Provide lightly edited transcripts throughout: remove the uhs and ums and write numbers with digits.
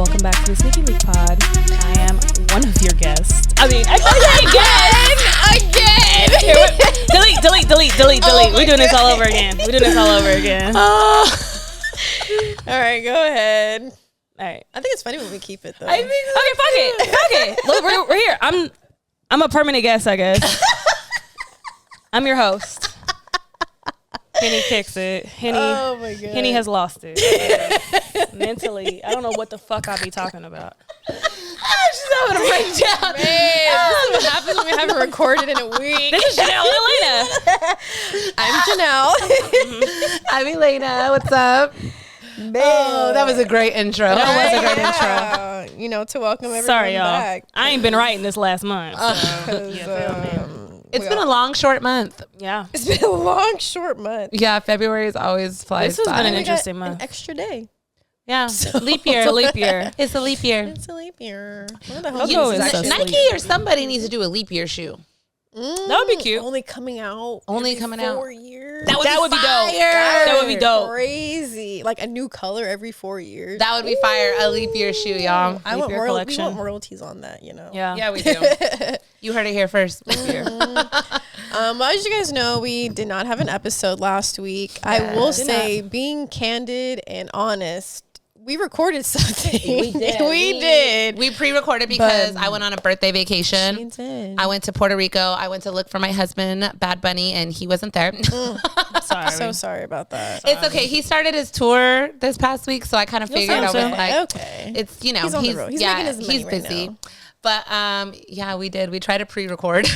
welcome back to the Sneaky Leak Pod. I am one of your guests. I mean, again. Delete. We're doing this all over again. All right, go ahead. All right. I think it's funny when we keep it though. Okay, fuck it. Look, we're here. I'm a permanent guest, I guess. I'm your host. Henny kicks it. Oh my god. Henny has lost it. Mentally, I don't know what the fuck I'll be talking about. She's having a breakdown. Man, this is what happens when we haven't recorded in a week. This is Janelle and Elaina. I'm Janelle. I'm Elaina. What's up? Man. Oh, that was a great intro. That was a great intro. You know, to welcome everyone Sorry, y'all. back. I ain't been writing this last month. So. It's been a long, short month. Yeah. It's been a long, short month. Yeah, February is always flies This has by. been an We got interesting month. An extra day. Yeah, Leap year. It's a leap year. It's a leap year. Where the hell Logo is is this so actually? Nike or somebody needs to do a leap year shoe. That would be cute. Only coming out. Only every coming out. 4 years. That would be dope. fire. That would be dope. Crazy. Like a new color every 4 years. That would be fire. A leap year shoe, y'all. I Leap want year we collection. want royalties on that, you know. Yeah. Yeah, we do. You heard it here first. Leap year. As you guys know, we did not have an episode last week. I will say, being candid and honest, we recorded something. We did. we did. We pre-recorded because But- I went on a birthday vacation. She did. I went to Puerto Rico. I went to look for my husband, Bad Bunny, and he wasn't there. Sorry. So sorry about that. It's okay. He started his tour this past week, so I kind of figured I was sound like, okay. it's, you know, He's on the road. He's making his money he's right busy. now. But yeah, we did. We tried to pre-record.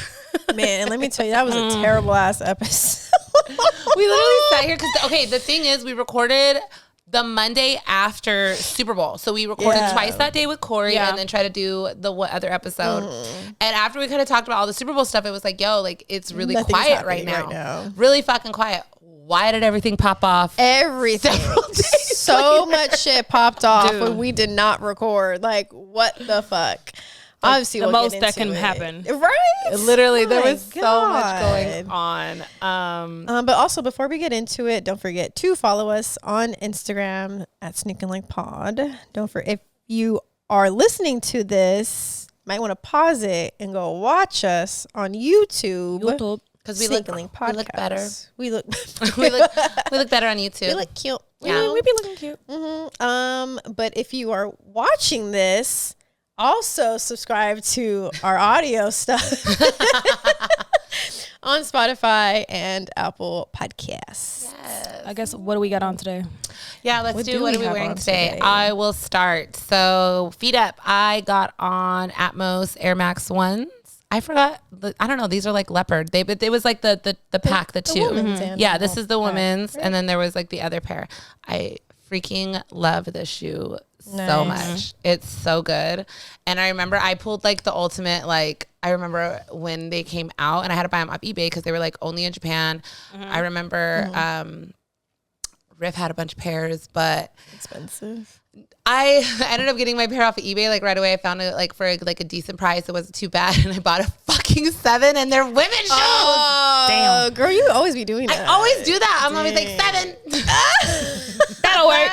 Man, and let me tell you, that was a terrible ass episode. We literally sat here because the thing is, we recorded the Monday after Super Bowl, so we recorded twice that day with Corey, and then tried to do the other episode. And after we kind of talked about all the Super Bowl stuff, it was like, yo, like it's really Nothing's quiet right happening now. right now. Really fucking quiet. Why did everything pop off? Everything. Several days So much shit popped off Dude. when we did not record. Like, what the fuck? Obviously, the we'll most get that into can it. happen. Right? Literally, there My was so much going God. on. But also, before we get into it, don't forget to follow us on Instagram at Sneakin' Like Pod. Don't forget, if you are listening to this, might want to pause it and go watch us on YouTube. Because we look better. We look we look better on YouTube. we look cute. Yeah. We be looking cute. But if you are watching this, also subscribe to our audio stuff on Spotify and Apple Podcasts. I guess, what do we got on today? Yeah, let's What do do what we are we have wearing on today? today? I will start. So feet up. I got on Atmos Air Max 1s. I forgot. I don't know. These are like leopard. It was like the pack, the two. women's and Yeah, the this is the pack, women's, right? and then there was like the other pair. I freaking love this shoe so Nice. much. It's so good. And I remember I pulled like the ultimate, like I remember when they came out and I had to buy them off eBay because they were like only in Japan. I remember Riff had a bunch of pairs, but Expensive. I ended up getting my pair off of eBay like right away. I found it like for like a decent price. It wasn't too bad, and I bought a fucking 7, and they're women's shoes. Oh, Damn. girl, you always be doing that. I always do that. I'm always like 7. That'll work.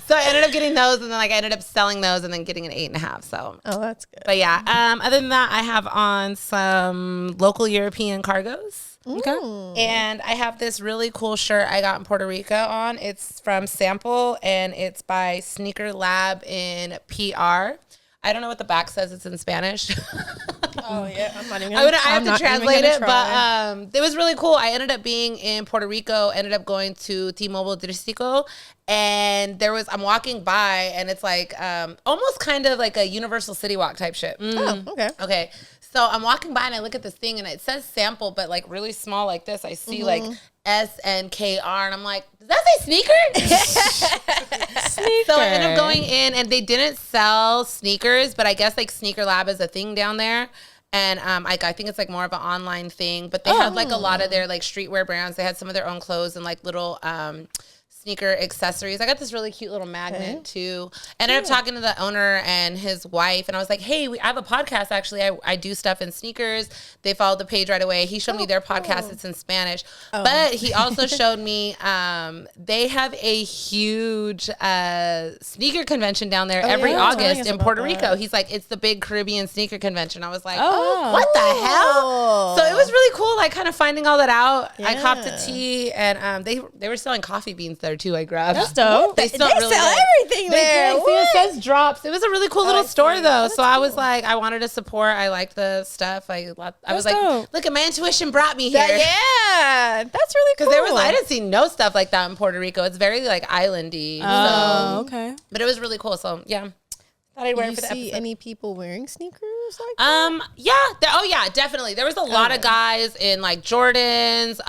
So I ended up getting those, and then like I ended up selling those, and then getting an 8.5. So, Oh, that's good. but yeah. Other than that, I have on some local European cargos. Okay. And I have this really cool shirt I got in Puerto Rico on. It's from Sample, and it's by Sneaker Lab in PR. I don't know what the back says. It's in Spanish. Oh yeah, I'm not even. I have to translate it, but it was really cool. I ended up being in Puerto Rico, ended up going to T-Mobile Turístico, and I'm walking by, and it's like almost kind of like a Universal City Walk type shit. Oh, okay. Okay. So I'm walking by and I look at this thing and it says Sample, but like really small like this. I see like SNKR and I'm like, does that say sneaker? So I ended up going in and they didn't sell sneakers, but I guess like Sneaker Lab is a thing down there. And I think it's like more of an online thing, but they had like a lot of their like streetwear brands. They had some of their own clothes and like little sneaker accessories. I got this really cute little magnet too. Ended up talking to the owner and his wife, and I was like, hey, I have a podcast actually. I do stuff in sneakers. They followed the page right away. He showed me their podcast. It's in Spanish. But he also showed me they have a huge sneaker convention down there every August in Puerto Rico. He's like, it's the big Caribbean sneaker convention. I was like, what the hell? So it was really cool, like kind of finding all that out. I copped a tea, and they were selling coffee beans there too. I grabbed. That's dope. They smell really sell good. everything there. See, it says drops. It was a really cool little store though. That's So I was like, I wanted to support. I liked the stuff. I was like, dope. look, my intuition brought me here. Yeah, that's really cool. Because I didn't see no stuff like that in Puerto Rico. It's very like islandy. Oh, okay. But it was really cool. So yeah, thought I'd wear it for the see episode. any people wearing sneakers like that? Yeah, definitely. There was a lot of guys in like Jordans.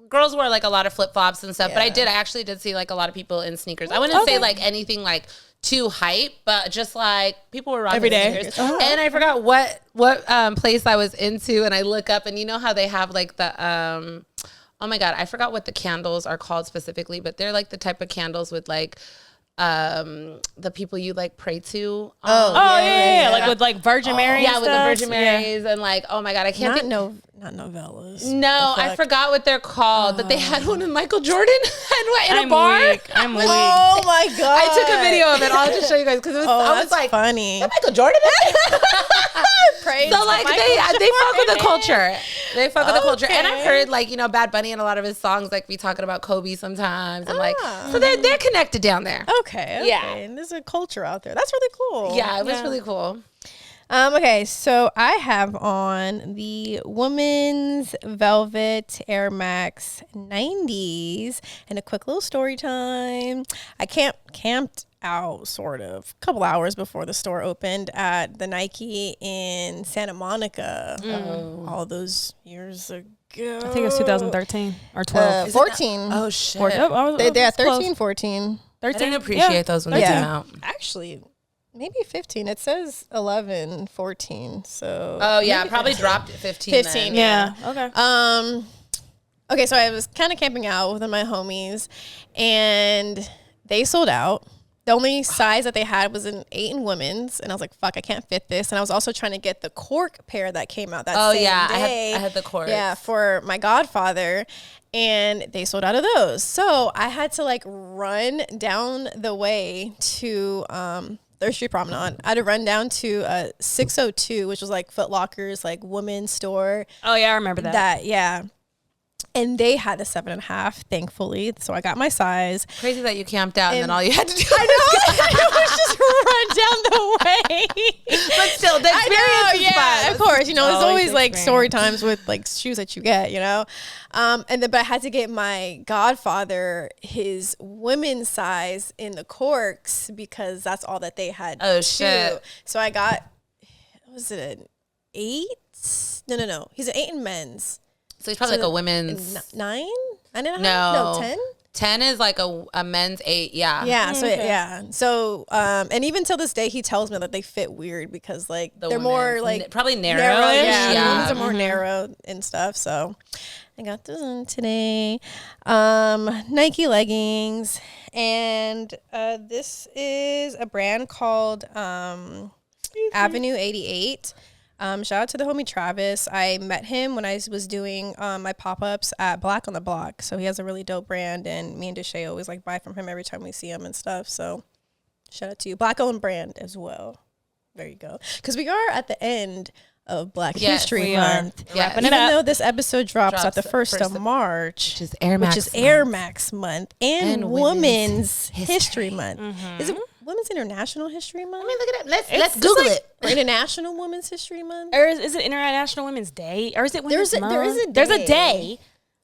Girls wear like a lot of flip flops and stuff. But I actually did see like a lot of people in sneakers. I wouldn't say like anything like too hype, but just like people were rocking every day. sneakers. And I forgot what place I was into, and I look up, and you know how they have like the oh my god, I forgot what the candles are called specifically, but they're like the type of candles with like the people you like pray to. Yeah. Like with like Virgin Mary. Yeah, with the stuff. Virgin Marys and like, oh my god, I can't think. Not novellas. No, I forgot what they're called. But they had one with Michael Jordan in a bar. I'm weak. Oh my god! I took a video of it. I'll just show you guys because I was like, funny. "Is that Michael Jordan?" Praise So like they fuck with the culture. They fuck with the culture, and I've Okay. heard like Bad Bunny and a lot of his songs like be talking about Kobe sometimes, and like so they're connected down there. Okay. Yeah. And there's a culture out there. That's really cool. Yeah, it was really cool. Okay, so I have on the women's velvet Air Max 90s, and a quick little story time. I camped out sort of a couple hours before the store opened at the Nike in Santa Monica all those years ago. I think it was 2013 or 12. 14. Oh shit! They had 13, 14. I didn't appreciate those when they came out. Actually, maybe 15. It says 11, 14. So Oh yeah, maybe probably 15. dropped at 15. 15, then. Yeah. Okay. Okay, so I was kind of camping out with my homies, and they sold out. The only size that they had was an 8 in women's, and I was like, "Fuck, I can't fit this." And I was also trying to get the cork pair that came out that same day. I had the cork. Yeah, for my godfather, and they sold out of those. So I had to like run down the way to 3rd Street Promenade. I had to run down to 602, which was like Foot Locker's like women's store. Oh yeah, I remember that. And they had a 7.5, thankfully. So I got my size. Crazy that you camped out and then all you had to do. I know. It was just run down the way. But still, the experience is fun. Of course. There's always always like experience. story times with like shoes that you get, but I had to get my godfather his women's size in the corks because that's all that they had. Oh, too. shit. So I got, was it an 8? No. He's an 8 in men's. So he's probably like a women's 9? 9.5? No. 10? 10 is like a men's 8. Yeah. Yeah. So and even till this day, he tells me that they fit weird because like they're more like probably narrow. Yeah, women's are more narrow and stuff. So I got those on today. Nike leggings, and this is a brand called Avenue 88. Shout out to the homie Travis. I met him when I was doing my pop-ups at Black on the Block. So he has a really dope brand, and me and Deshae always like buy from him every time we see him and stuff. So shout out to you. Black-owned brand as well. There you go. Because we are at the end of Black History Month. Yeah. Even though this episode drops at the 1st of March, which is Air Max Month and Women's History Month. Is it Women's International History Month? Let me look it up. Let's Google it. Or International Women's History Month? Or is it International Women's Day? Or is it Women's Month? There is a day. There's a day.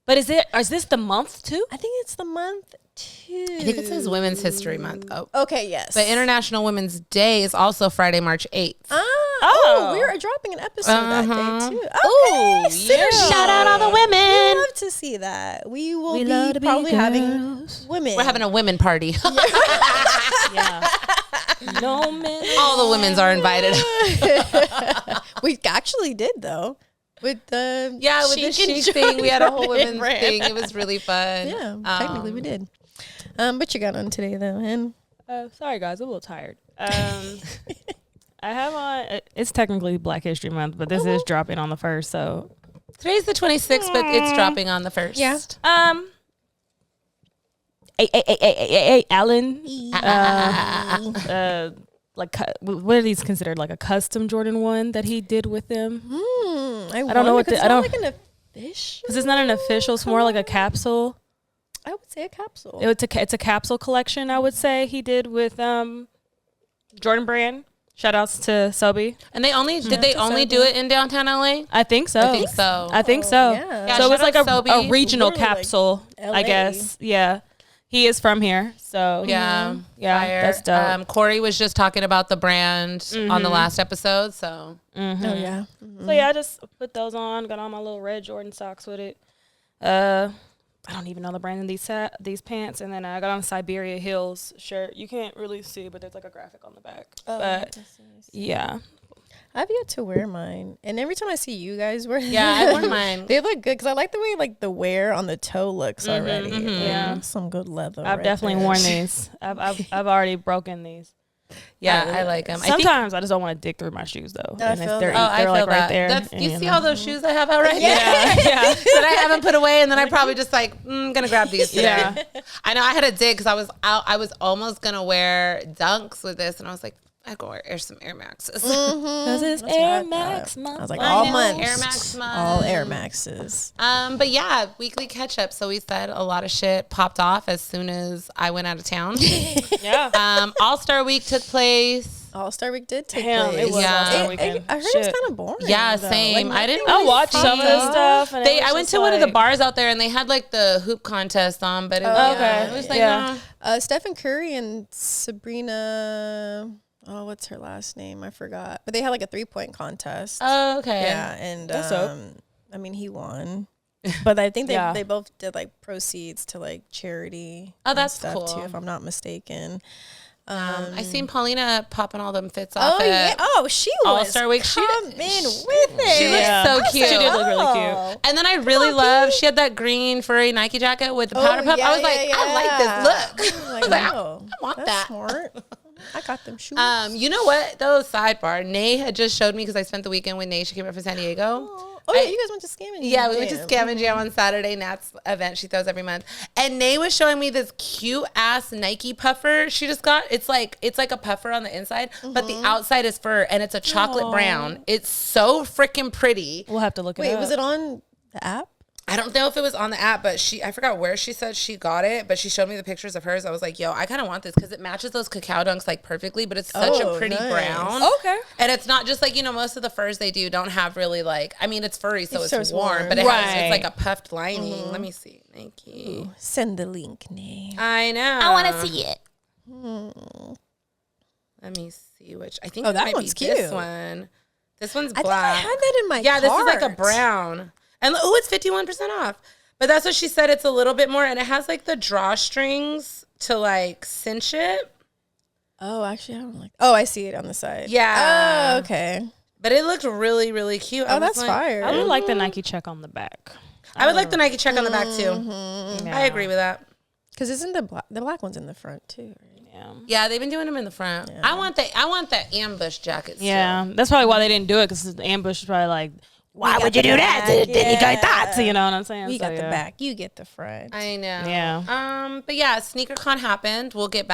But is this the month too? I think it's the month too. I think it says Women's History Month. Oh. Okay, yes. But International Women's Day is also Friday, March 8th. We are dropping an episode that day too. Okay. Oh, Shout out all the women. We love to see that. We will be probably having women. We're having a women party. Yeah. No men. All the women's are invited. We actually did though. With the Yeah, with the chic thing. We had a whole women's brand. thing. It was really fun. Yeah, technically we did. What you got on today though, Hen? Sorry guys, I'm a little tired. I have on. It's technically Black History Month, but this is dropping on the 1st. So Today's the 26th, but it's dropping on the 1st. Yeah. Alan. Like what are these considered? Like a custom Jordan 1 that he did with them. I don't know what I don't like an official. Because it's not an official. It's more like a capsule. I would say a capsule. It's a capsule collection. I would say he did with Jordan Brand. Shout outs to Sobe. And they only did they only do it in downtown LA? I think so. I think so. I think so. Yeah. So it's like a regional Literally, like, capsule, LA. I guess. Yeah. He is from here. So Yeah. yeah, Fire. that's dope. Corey was just talking about the brand on the last episode. So Oh yeah. So yeah, I just put those on. Got on my little red Jordan socks with it. I don't even know the brand of these pants, and then I got on a Siberia Hills shirt. You can't really see, but there's like a graphic on the back. But yeah, I've yet to wear mine, and every time I see you guys wear, yeah, I wore mine. they look good because I like the way like the wear on the toe looks already. Yeah. Some good leather. I've definitely worn these. I've already broken these. Yeah, I like them. Sometimes I just don't want to dig through my shoes though. I And feel they're that. I feel like that. right there. That's, and, you see know. all those shoes I have out right Yeah, yeah. that I haven't put away, and then I probably just like gonna grab these today. Yeah. I know I had a dig because I was almost gonna wear Dunks with this, and I was like, I go wear some Air Maxes. Because it's That's what Air I Max thought. month. I was like, I all know, months. Air Max month. All Air Maxes. But yeah, weekly catch up. So we said a lot of shit popped off as soon as I went out of town. Yeah. All-Star Week took place. All-Star Week did take Damn, place. it was Yeah. All-Star Weekend. I heard Shit. it was kind of boring. Yeah, though. same. I didn't I watched some of the fun. stuff. And I went to one of the bars out there, and they had like the hoop contest on, but it was, okay. it was like, Yeah. Stephen Curry and Sabrina. Oh, what's her last name? I forgot. But they had like a 3-point contest. oh, okay. Yeah, and That's dope. I mean, he won. But I think Yeah. they both did like proceeds to like charity. Oh, and that's stuff cool. too, if I'm not mistaken. I seen Paulina popping all them fits off Oh yeah. at Oh, she was All-Star Week. She coming with it. She looks Yeah. so cute. She did look really Oh. cute. And then I really love, she had that green furry Nike jacket with the powder puff. I was like, I like this look. I'm I like, was like, oh, I want that's that. smart. I got them shoes. You know what though? Sidebar. Nay had just showed me because I spent the weekend with Nay. She came up from San Diego. Oh yeah, you guys went to Scamming. Yeah, we went to Scam and Jam on Saturday. Nat's event she throws every month. And Nay was showing me this cute ass Nike puffer she just got. It's like a puffer on the inside, but the outside is fur, and it's a chocolate brown. It's so freaking pretty. We'll have to look it Wait, up. was it on the app? I don't know if it was on the app, but I forgot where she said she got it, but she showed me the pictures of hers. I was like, yo, I kind of want this because it matches those cacao dunks like perfectly, but it's such a pretty nice. brown. Okay. And it's not just like, most of the furs they do don't have really like, I mean, it's furry, so it's warm, warm. but it's like Right. a puffed lining. Let me see. Thank you. Send the link, Nay. I know. I want to see it. Let me see which. I think Oh, it that might one's be this cute. one. This one's I black. think I had that in my Yeah, this is like a cart. brown. And oh, it's 51% off. But that's what she said. It's a little bit more, and it has like the drawstrings to like cinch it. Oh, actually, I don't like. Oh, I see it on the side. Yeah. Oh, okay. But it looked really, really cute. Oh, that's fire. I would like the Nike check on the back. I would like the Nike check on the back too. Yeah. I agree with that. Because isn't the black one's in the front too? Right? Yeah. Yeah, they've been doing them in the front. I want the ambush jackets. Yeah, that's probably why they didn't do it because the ambush is probably like, why would you do that? back, Didn't you yeah. thoughts? You know what I'm saying? We So, got the yeah. back. You get the front. I know. Yeah. But yeah, SneakerCon happened. We'll get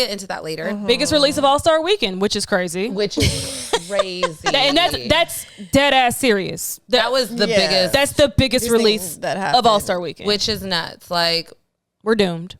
into that later. Biggest release of All Star Weekend, which is crazy. Which is crazy. And that's dead ass serious. that was the Yeah. biggest. That's the biggest These release things that of happened. All Star Weekend. which is nuts. Like, We're doomed.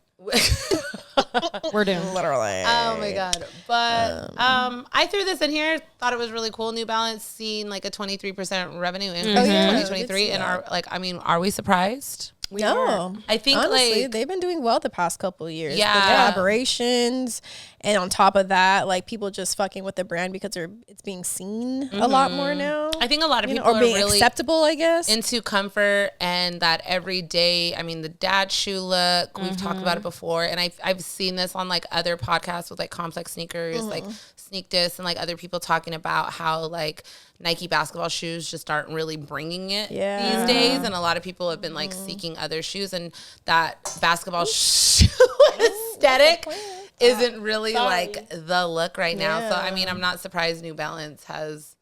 We're doomed. Literally. oh my god! But I threw this in here. Thought it was really cool. New Balance seen like a 23% revenue increase in yeah. 2023, and are we surprised? No, I think honestly, like they've been doing well the past couple of years. Yeah. the collaborations, and on top of that, like people just fucking with the brand because it's being seen a lot more now. I think a lot of You know, people or are being really acceptable, I guess. into comfort and that every day. I mean, the dad shoe look. We've talked about it before, and I've seen this on like other podcasts with like Complex Sneakers, like Sneak Dis, and like other people talking about how like Nike basketball shoes just aren't really bringing it Yeah. these days. And a lot of people have been like seeking other shoes, and that basketball shoe aesthetic isn't really like the look right now. So, I mean, I'm not surprised New Balance has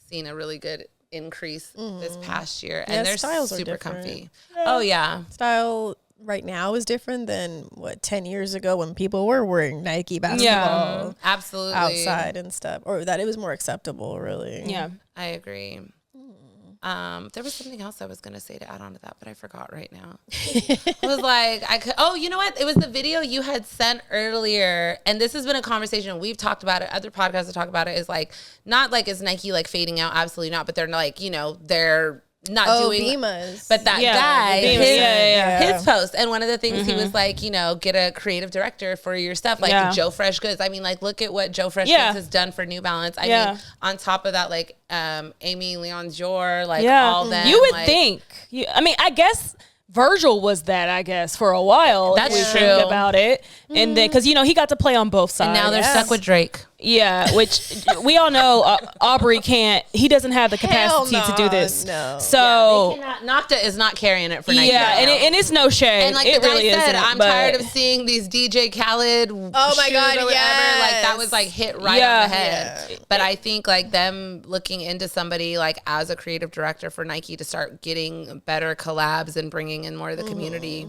seen a really good increase this past year. And their styles are super different. comfy. Oh, yeah. Style right now is different than what 10 years ago when people were wearing Nike basketball Absolutely. outside and stuff, or that it was more acceptable, really. Yeah. I agree. There was something else I was going to say to add on to that, but I forgot right now. It was like, you know what? It was the video you had sent earlier. And this has been a conversation. We've talked about it. Other podcasts have talked about it. Is like, not like, is Nike like fading out? Absolutely not. But they're like, you know, they're not doing Beamas. But that guy, Beamas, his post, and one of the things he was like, you know, get a creative director for your stuff, like Joe Fresh Goods. I mean, like, look at what Joe Fresh Goods has done for New Balance. I mean, on top of that, like Amy Leon Jor, like all them. You would like, think. I mean, I guess Virgil was that, I guess, for a while. That's if we true. think about it. And then, because, you know, he got to play on both sides. and now they're stuck with Drake. Yeah, which we all know Aubrey he doesn't have the capacity to do this. No. So, Nocta is not carrying it for Nike. yeah, right now. and it's no shade. And like it the guy really said, isn't, I'm tired of seeing these DJ Khaled shoes my God, or whatever. yes. Like that was like hit right on the head. Yeah. But I think like them looking into somebody like as a creative director for Nike to start getting better collabs and bringing in more of the community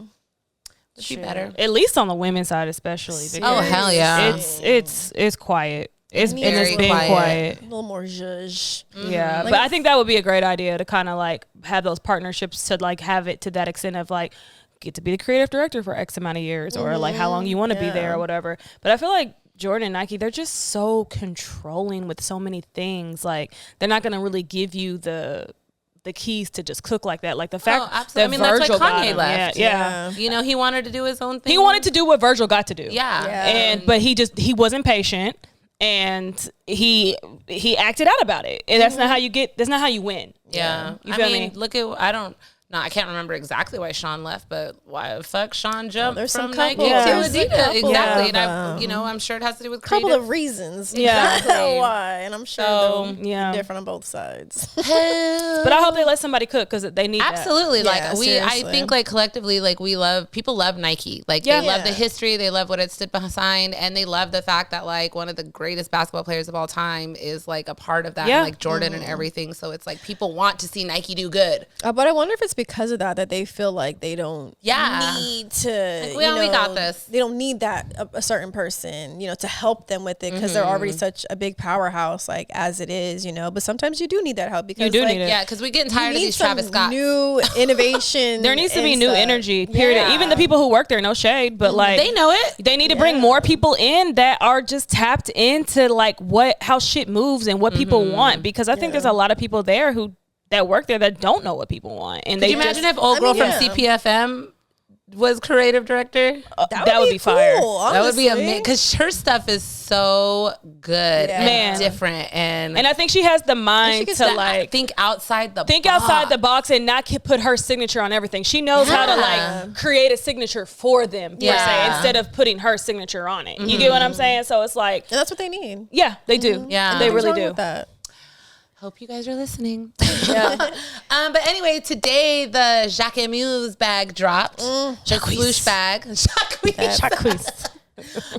would be better. At least on the women's side, especially. Oh hell yeah! It's quiet. It's very been quiet. A little more zhuzh. Yeah, but I think that would be a great idea to kind of like have those partnerships to like have it to that extent of like get to be the creative director for X amount of years or like how long you want to be there or whatever. But I feel like Jordan and Nike, they're just so controlling with so many things. Like they're not going to really give you the keys to just cook like that. Like the fact that Virgil got him. left. Yeah. You know, he wanted to do his own thing. He wanted to do what Virgil got to do. Yeah. But he wasn't patient. And he acted out about it, and that's not how you win. Yeah, you feel I mean, me? look at I can't remember exactly why Sean left, but why the fuck Sean jumped there's from some Nike couple- to there's a Adidas? couple Exactly, of, and I'm sure it has to do with Couple creative. of reasons. Yeah. Why, and I'm sure they're different on both sides. But I hope they let somebody cook because they need Absolutely. that. Like Yeah, I seriously. think like collectively, like people love Nike. Like they love the history, they love what it stood behind, and they love the fact that like one of the greatest basketball players of all time is like a part of that, and, like Jordan and everything. So it's like people want to see Nike do good. But I wonder if it's because of that they feel like they don't need to. Like, we only got this. They don't need that a certain person, to help them with it because they're already such a big powerhouse, like as it is, But sometimes you do need that help because You do like, need it. Yeah, because we're getting tired of need these Travis some Scott. new innovation. There needs to be and new stuff. energy. Period. Yeah. Even the people who work there, no shade, but like They know it. They need to bring more people in that are just tapped into like how shit moves and what people want, because I think there's a lot of people there that work there that don't know what people want. And Could you imagine if old girl from CPFM was creative director? That would be fire. That would be amazing because her stuff is so good and different, and I think she has the mind to like think outside the box and not put her signature on everything. She knows how to like create a signature for them per se, instead of putting her signature on it. You get what I'm saying? So it's like, and that's what they need. Yeah, they do. Yeah, they really do. With that. Hope you guys are listening. But anyway, today the Jacquemus bag dropped. The Swoosh bag. Jacquemus.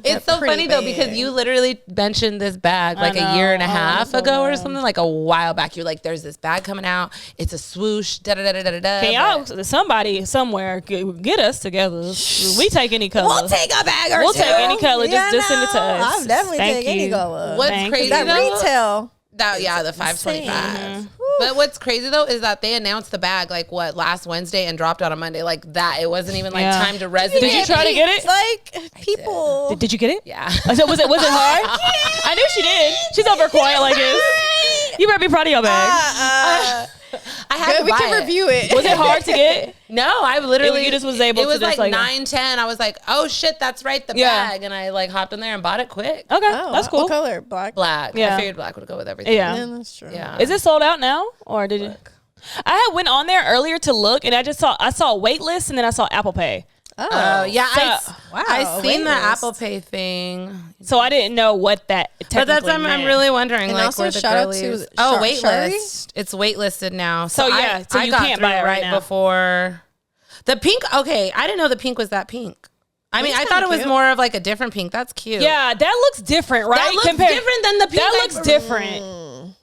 It's so funny though because you literally mentioned this bag like a year and a half ago or something, like a while back. You're like, "There's this bag coming out. It's a Swoosh." Da da da da da da. Can y'all, somebody somewhere get us together? We take any color. We'll take a bag or We'll two. take any color. Just send it to us. I'll definitely Thank take any you. color. What's crazy that though? retail. The 525. But what's crazy though is that they announced the bag like last Wednesday and dropped on a Monday like that. It wasn't even like time to resonate. Did you try to get it? Like people. Did you get it? Yeah. Was it hard? I knew she did. She's over quiet like this. You better be proud of your bag. I had to we buy can review it. Was it hard to get? No, I literally You just was able it to was just like like 9:10. I was like, oh shit, that's right, the bag, and I like hopped in there and bought it quick. Okay, Oh, that's cool. What color? Black. Black. Yeah. I figured black would go with everything. Yeah. That's true. Yeah. Is it sold out now, or did you? I had went on there earlier to look, and I saw a wait list, and then I saw Apple Pay. Oh, yeah. wow. I seen the waitlist. Apple Pay thing. So I didn't know what that technically But that's I'm meant. really wondering. And like, also where the shout out girlies. to Oh, Shari? waitlist. It's waitlisted now. So, yeah, so I you got can't through buy it right now. before the pink. Okay, I didn't know the pink was that pink. I mean, I thought it was cute. more of like a different pink. That's cute. Yeah, that looks different, right? that looks different than the pink. That looks different.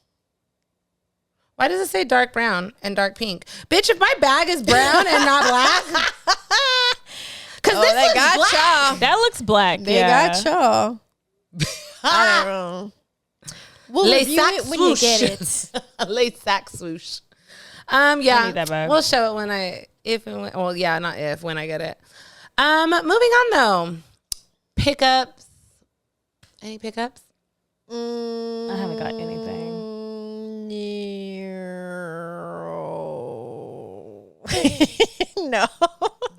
Why does it say dark brown and dark pink? Bitch, if my bag is brown and not black. Because this they looks got black. y'all. That looks black. They got y'all. I don't know. We'll Les review sac it when you swoosh. get it. Lace sack swoosh. Yeah. I need that bag. We'll show it when not if, when I get it. Moving on though. Pickups. Any pickups? I haven't got anything. No.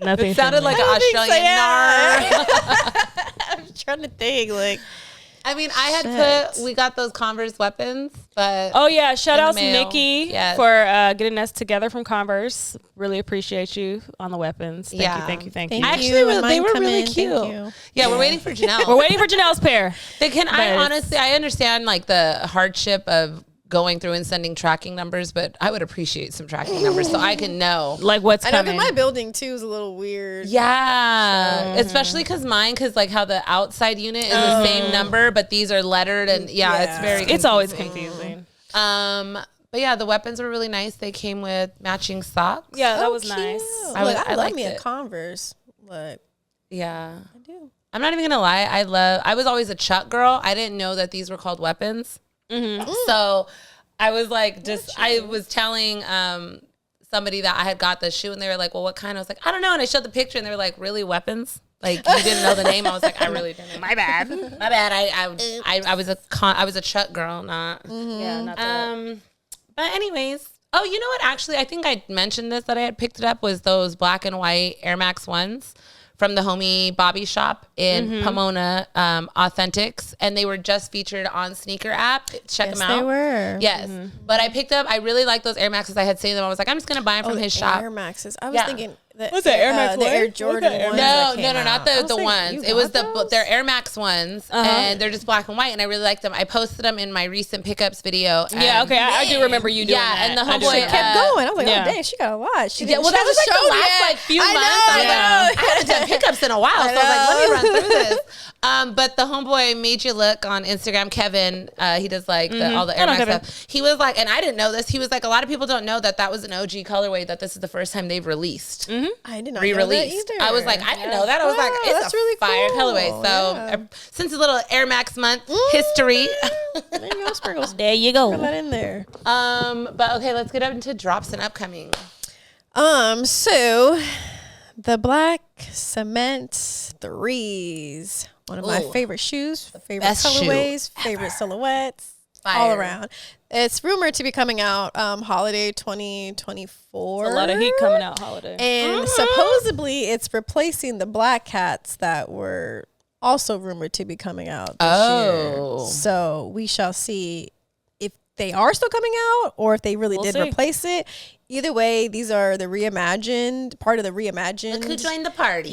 Nothing. It sounded for me. like an Australian nar. I'm trying to think. Like, I mean, I had we got those Converse weapons, but Oh yeah, shout in the out to mail. Nikki Yes. for getting us together from Converse. Really appreciate you on the weapons. Thank Yeah. you, thank you, thank thank you. Actually, you. they Mine were come really in. cute. Thank you. Yeah, we're waiting for Janelle. We're waiting for Janelle's pair. I But- honestly, I understand like the hardship of going through and sending tracking numbers, but I would appreciate some tracking numbers so I can know. Like what's I know coming. that my building too is a little weird. Yeah, especially because like how the outside unit is the same number, but these are lettered, and it's very. It's always confusing. confusing. But yeah, the weapons were really nice. They came with matching socks. Yeah, that Oh, was cute. nice. Look, I I love liked me a it. Converse. Look, Yeah. I do. I'm not even gonna lie. I was always a Chuck girl. I didn't know that these were called weapons. So I was like, I was telling somebody that I had got the shoe, and they were like, "Well, what kind?" I was like, "I don't know." And I showed the picture, and they were like, "Really, weapons?" Like you didn't know the name. I was like, "I really didn't." My bad. My bad. I was a Chuck girl, not. Yeah, not that. But anyways, oh, you know what? Actually, I think I mentioned this that I had picked it up was those black and white Air Max 1s from the homie Bobby shop in Pomona, Authentics, and they were just featured on Sneaker app. Check them out. They were. Yes, but I really like those Air Maxes. I had seen them. I was like, I'm just gonna buy them from his shop. Air Maxes. I was Yeah. thinking that. What's that, Air Max The what? Air What's Jordan that, Air ones. No, that came not out. the I was like, ones. you It was got they're Air Max ones, and they're just black and white, and I really like them. I posted them in my recent pickups video. Yeah, and- okay, I do remember you doing Yeah, that. and the I do homeboy remember kept that. going. I was like, Yeah. oh dang, she got a lot. She Yeah, well, that was like the last like few months. I was like, I haven't done pickups in a while, so I was like, let me run through this. But the homeboy made you look on Instagram. Kevin, he does like all the Air know Max Kevin. stuff. He was like, and I didn't know this. He was like, a lot of people don't know that was an OG colorway. That this is the first time they've released, I did not re-released. know that either. I was like, I didn't know that. I was like, Wow, it's that's a really fire cool. colorway. So Yeah. since it's a little Air Max month history. there you go, sprinkles. There you go. Put that in there. But okay, let's get up into drops and upcoming. So the black cement threes, one of my Ooh. favorite shoes, favorite Best shoe colorways, favorite silhouettes, all Fire. around. It's rumored to be coming out holiday 2024. A lot of heat coming out holiday. And supposedly it's replacing the black hats that were also rumored to be coming out this Oh. year. So we shall see if they are still coming out or if they really We'll did see. replace it. Either way, these are the reimagined, part of the reimagined, Look who joined the party.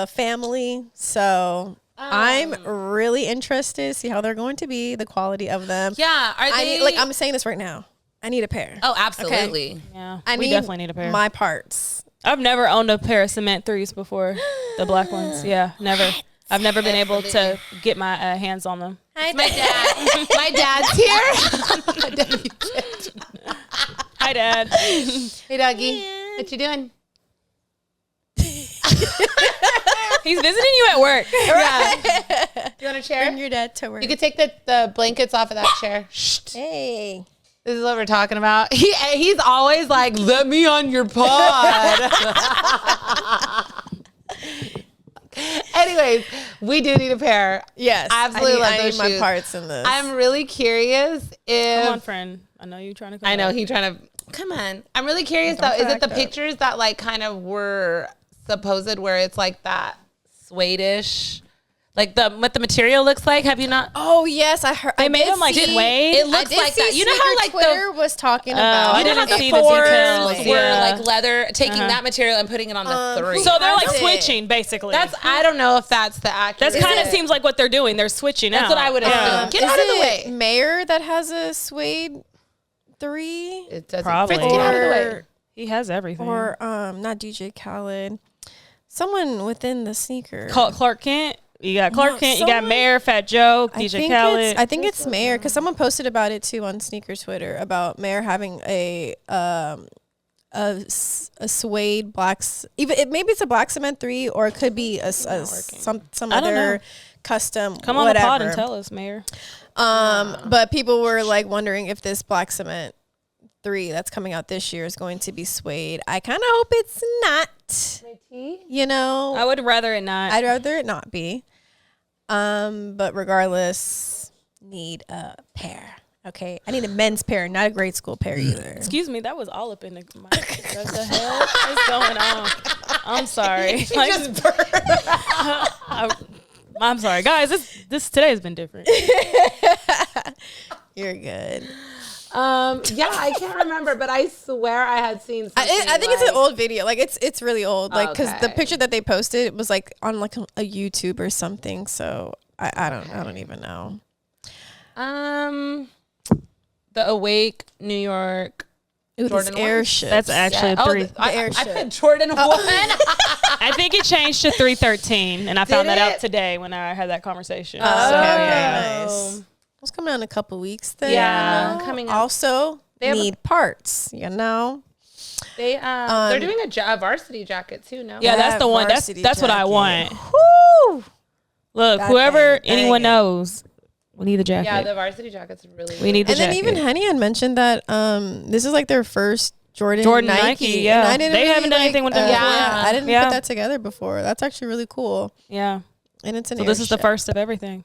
family. So I'm really interested to see how they're going to be, the quality of them. Yeah, are I they need, I'm saying this right now. I need a pair. Oh, absolutely. Yeah, I we definitely need a pair. my parts. I've never owned a pair of cement threes before, the black ones. Yeah, never. I've never been able to get my hands on them. My dad. My dad's here. Hi, Dad. Hey, doggy. What you doing? He's visiting you at work. Yeah. You want a chair? Bring your dad to work. You could take the blankets off of that chair. Shh. Hey. This is what we're talking about. He's always like, let me on your pod. Anyways, we do need a pair. Yes. Absolutely love I those need shoes. my parts in this. I'm really curious if... Come on, friend. I know you're trying to come I know back. he trying to... Come on. I'm really curious Don't though. Is it the crack up. pictures that like kind of were supposed where it's like that suede-ish? Like what the material looks like. Have you not? Oh yes, I heard. They I made did them like see- suede. It looks like that. You know how like Twitter was talking about. I you know didn't how see the the fours details, were yeah. like leather, taking that material and putting it on the 3. So they're like Has it? switching, basically. I don't know if that's the accurate. That's kind of seems like what they're doing. They're switching That's out. what I would assume. Get Is out of the it way. Mayor that has a suede 3? It doesn't. Probably. Fritz, get out of the way. He has everything. Or not DJ Khaled. Someone within the sneaker. Clark Kent. You got Clark No, Kent. You got someone- Mayor, Fat Joe, DJ Khaled. I think it's Mayor because someone posted about it too on sneaker Twitter about Mayor having a suede blacks. Maybe it's a black cement 3 or it could be some I don't know. other custom. Come on whatever. the pod and tell us, Mayor. But people were like wondering if this black cement 3 that's coming out this year is going to be suede. I kind of hope it's not. You know, I would rather it not. I'd rather it not be. But regardless, need a pair. Okay, I need a men's pair, not a grade school pair either. Excuse me, that was all up in the mic. What the hell is going on? I'm sorry. I'm sorry, guys. This today has been different. You're good. Yeah, I can't remember, but I swear I had seen something. I think it's an old video. Like it's really old. Like because the Okay. picture that they posted was like on like a YouTube or something. So I don't even know. The Awake New York. Ooh, Jordan this airship. That's actually a 3. I airship. put Jordan 1. I think it changed to 313, and I found Did that out it? today when I had that conversation. Okay, yeah. nice. It's coming out in a couple weeks. Then Yeah, you know? coming up. Also They have need parts. You know. They're doing a varsity jacket too. No. Yeah, that's the one. That's varsity what I jacket. want. Woo! Look, That whoever, thing, anyone banging. knows, we need the jacket. Yeah, the varsity jacket's really. We need the And then jacket. even Henny had mentioned that this is like their first Jordan Nike, and yeah. I didn't They really, haven't done anything with them yeah, before. I didn't Yeah. put that together before. That's actually really cool. Yeah. And it's an So this is the airship. first of everything.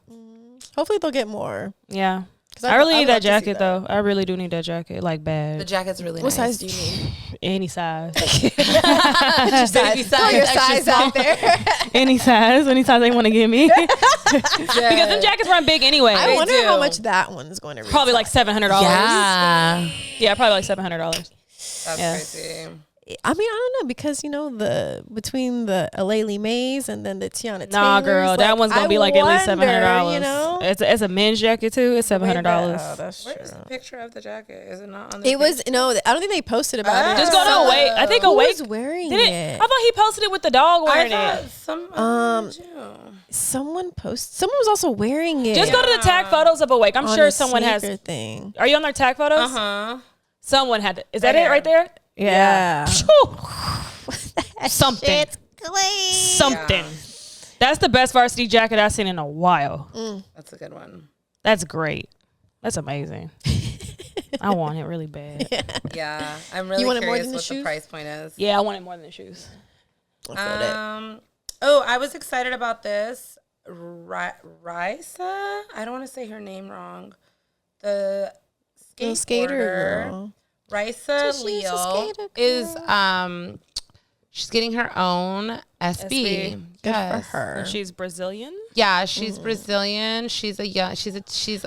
Hopefully they'll get more. Yeah. 'Cause I really I'd need love that to see jacket though. I really do need that jacket, like The bad. jacket's really What nice. size do you need? Any size. Baby Throw your extra size small. out there. Any size they want to give me. Because them jackets run big anyway. I wonder do. how much that one's going to retail. Probably like $700. Yeah, Yeah, probably like $700. that's Yeah. crazy. I mean, I don't know because you know between the Laylee Mays and then the Tiana Nah, Taylors, girl, like, that one's gonna I be like at least wonder, $700. You know, it's a men's jacket too. It's $700. Oh, that's true. Where's the picture of the jacket? Is it not on the It was no. I don't think they posted about it. Just go to Awake. I think Who Awake was wearing did it. it? I thought he posted it with the dog wearing it. Some. Someone Someone was also wearing it. Just go to the tag photos of Awake. I'm on sure a someone has. sneaker thing. Are you on their tag photos? huh. Someone had. Is that Right it here. right there? Yeah. Phew. Something. It's clean. Something. That's the best varsity jacket I've seen in a while. That's a good one. That's great. That's amazing. I want it really bad. Yeah, I'm really want it more curious than the what the shoes? price point is. Yeah, I want it more than the shoes. Oh, I was excited about this. Risa? I don't want to say her name wrong. The Little skater skateboarder. girl. Risa So she's a Leo skater is she's getting her own SB. Good for Yes. her. And she's Brazilian. Yeah, she's Brazilian. She's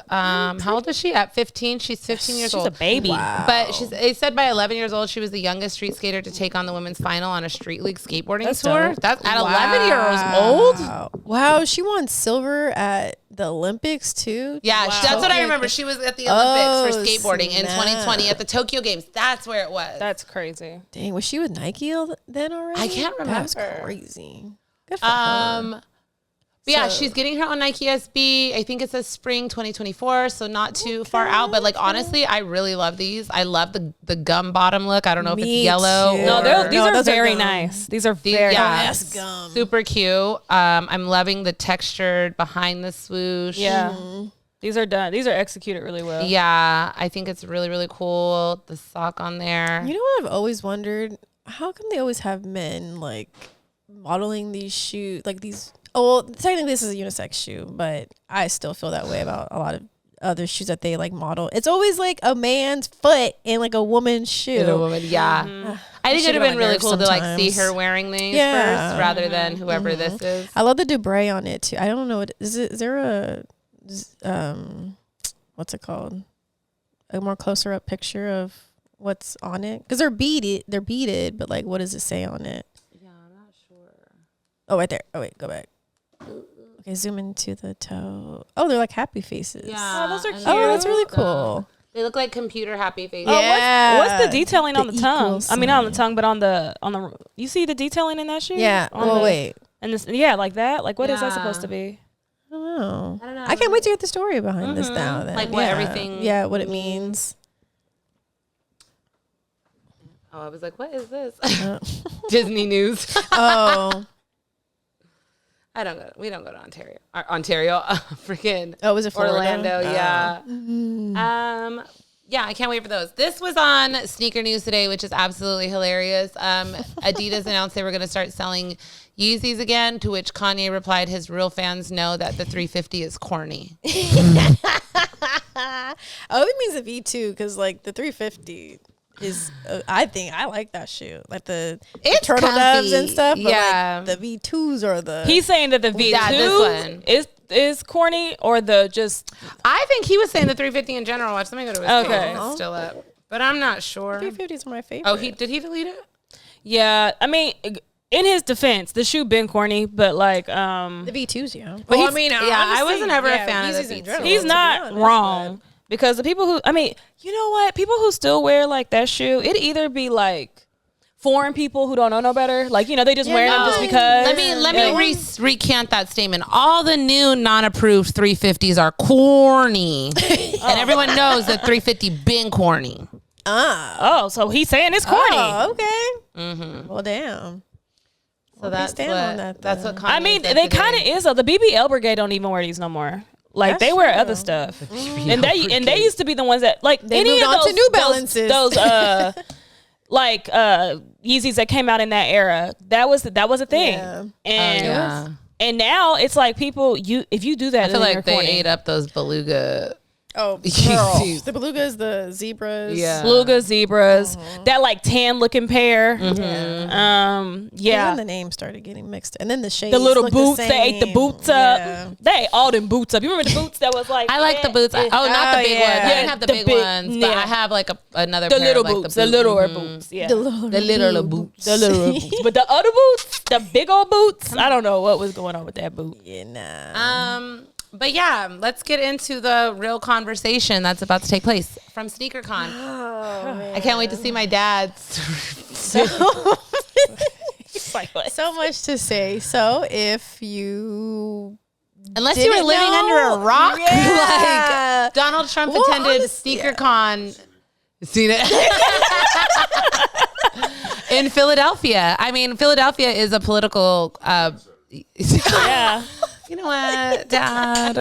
how old is she? At 15, she's 15 years She's old. a baby. But they said by 11 years old, she was the youngest street skater to take on the women's final on a street league skateboarding That's tour. dope. That's at 11 years old. Wow, she won silver at the Olympics too. Yeah, Wow. that's what I remember. She was at the Olympics for Oh, skateboarding in snap. 2020 at the Tokyo Games. That's where it was. That's crazy. Dang, was she with Nike then already? I can't That's remember. crazy. Good for her. But yeah, So- she's getting her own Nike SB. I think it says spring 2024, so not too far out. But like honestly, I really love these. I love the gum bottom look. I don't know if Me it's yellow. too. No, or, these are those are very gum. nice. These are very yeah. nice. That's gum. super cute. I'm loving the textured behind the swoosh. Yeah. These are done. These are executed really well. Yeah, I think it's really, really cool. The sock on there. You know what I've always wondered? How come they always have men like modeling these shoes, like these? Oh, well, technically this is a unisex shoe, but I still feel that way about a lot of other shoes that they like model. It's always like a man's foot in like a woman's shoe. In a woman, yeah. I think it would have been really cool to like see her wearing these first rather than whoever this is. I love the Dubray on it too. I don't know what is there a what's it called? A more closer up picture of what's on it? Because they're beaded, but like what does it say on it? Yeah, I'm not sure. Oh, right there. Oh wait, go back. Okay, zoom into the toe. Oh, they're like happy faces. Yeah. Oh, those are cute. Oh, that's really cool. They look like computer happy faces. Yeah. What's the detailing on the tongue? equal I mean, not on the tongue, but on the. You see the detailing in that shoe? Yeah. Wait. And this, like that. Like, what is that supposed to be? I don't know. I don't know. I can't wait to hear the story behind this now. Then. Like what everything. Yeah, what it means. Oh, I was like, what is this? Disney news. Oh. We don't go to Ontario. Freaking. Oh, was it Florida? Orlando, yeah. Yeah, I can't wait for those. This was on Sneaker News today, which is absolutely hilarious. Adidas announced they were going to start selling Yeezys again, to which Kanye replied his real fans know that the 350 is corny. Oh, it means a V2 because like the 350 is I think I like that shoe, like the turtle doves and stuff. But yeah, like the V2s are the. He's saying that the V2 is corny, or the just. I think he was saying the 350 in general. Watch, let me go to his okay. It's still up, but I'm not sure. 350s are my favorite. Oh, did he delete it? Yeah, I mean, in his defense, the shoe been corny, but like the V2s, yeah. But well, I mean, I wasn't ever a fan of the V2s. He's not wrong. Because the people who, I mean, you know what? People who still wear like that shoe, it'd either be like foreign people who don't know no better. Like, you know, they just wear them just because. Let me recant that statement. All the new non-approved 350s are corny. And everyone knows that 350 been corny. Oh, so he's saying it's corny. Oh, okay. Mm-hmm. Well, damn. So that's what Kanye I mean, they kind of is. The BBL Brigade don't even wear these no more. Like they wear other stuff, and they used to be the ones that like they any moved of on those to New Balances. Those like Yeezys that came out in that era. That was a thing, and now it's like people if you do that, I feel like they ate up those beluga. Oh, girl. The belugas, the zebras. Yeah. Beluga zebras. That like tan looking pair. And then the name started getting mixed. And then the shades. The little boots. The they ate the boots up. They ate all them boots up. You remember the boots that was like. I like the boots. Not the big ones. I didn't have the big ones, but I have like another pair little of like boots. The littler boots. Yeah. The little boots. The little boots. But the other boots, the big old boots, I don't know what was going on with that boot. Yeah, nah. But yeah, let's get into the real conversation that's about to take place from SneakerCon. Oh, I can't wait to see my dad's. So much to say. So if you unless you were living under a rock, like Donald Trump attended SneakerCon. Seen it in Philadelphia. I mean, Philadelphia is a political. Yeah. You know what, Dad?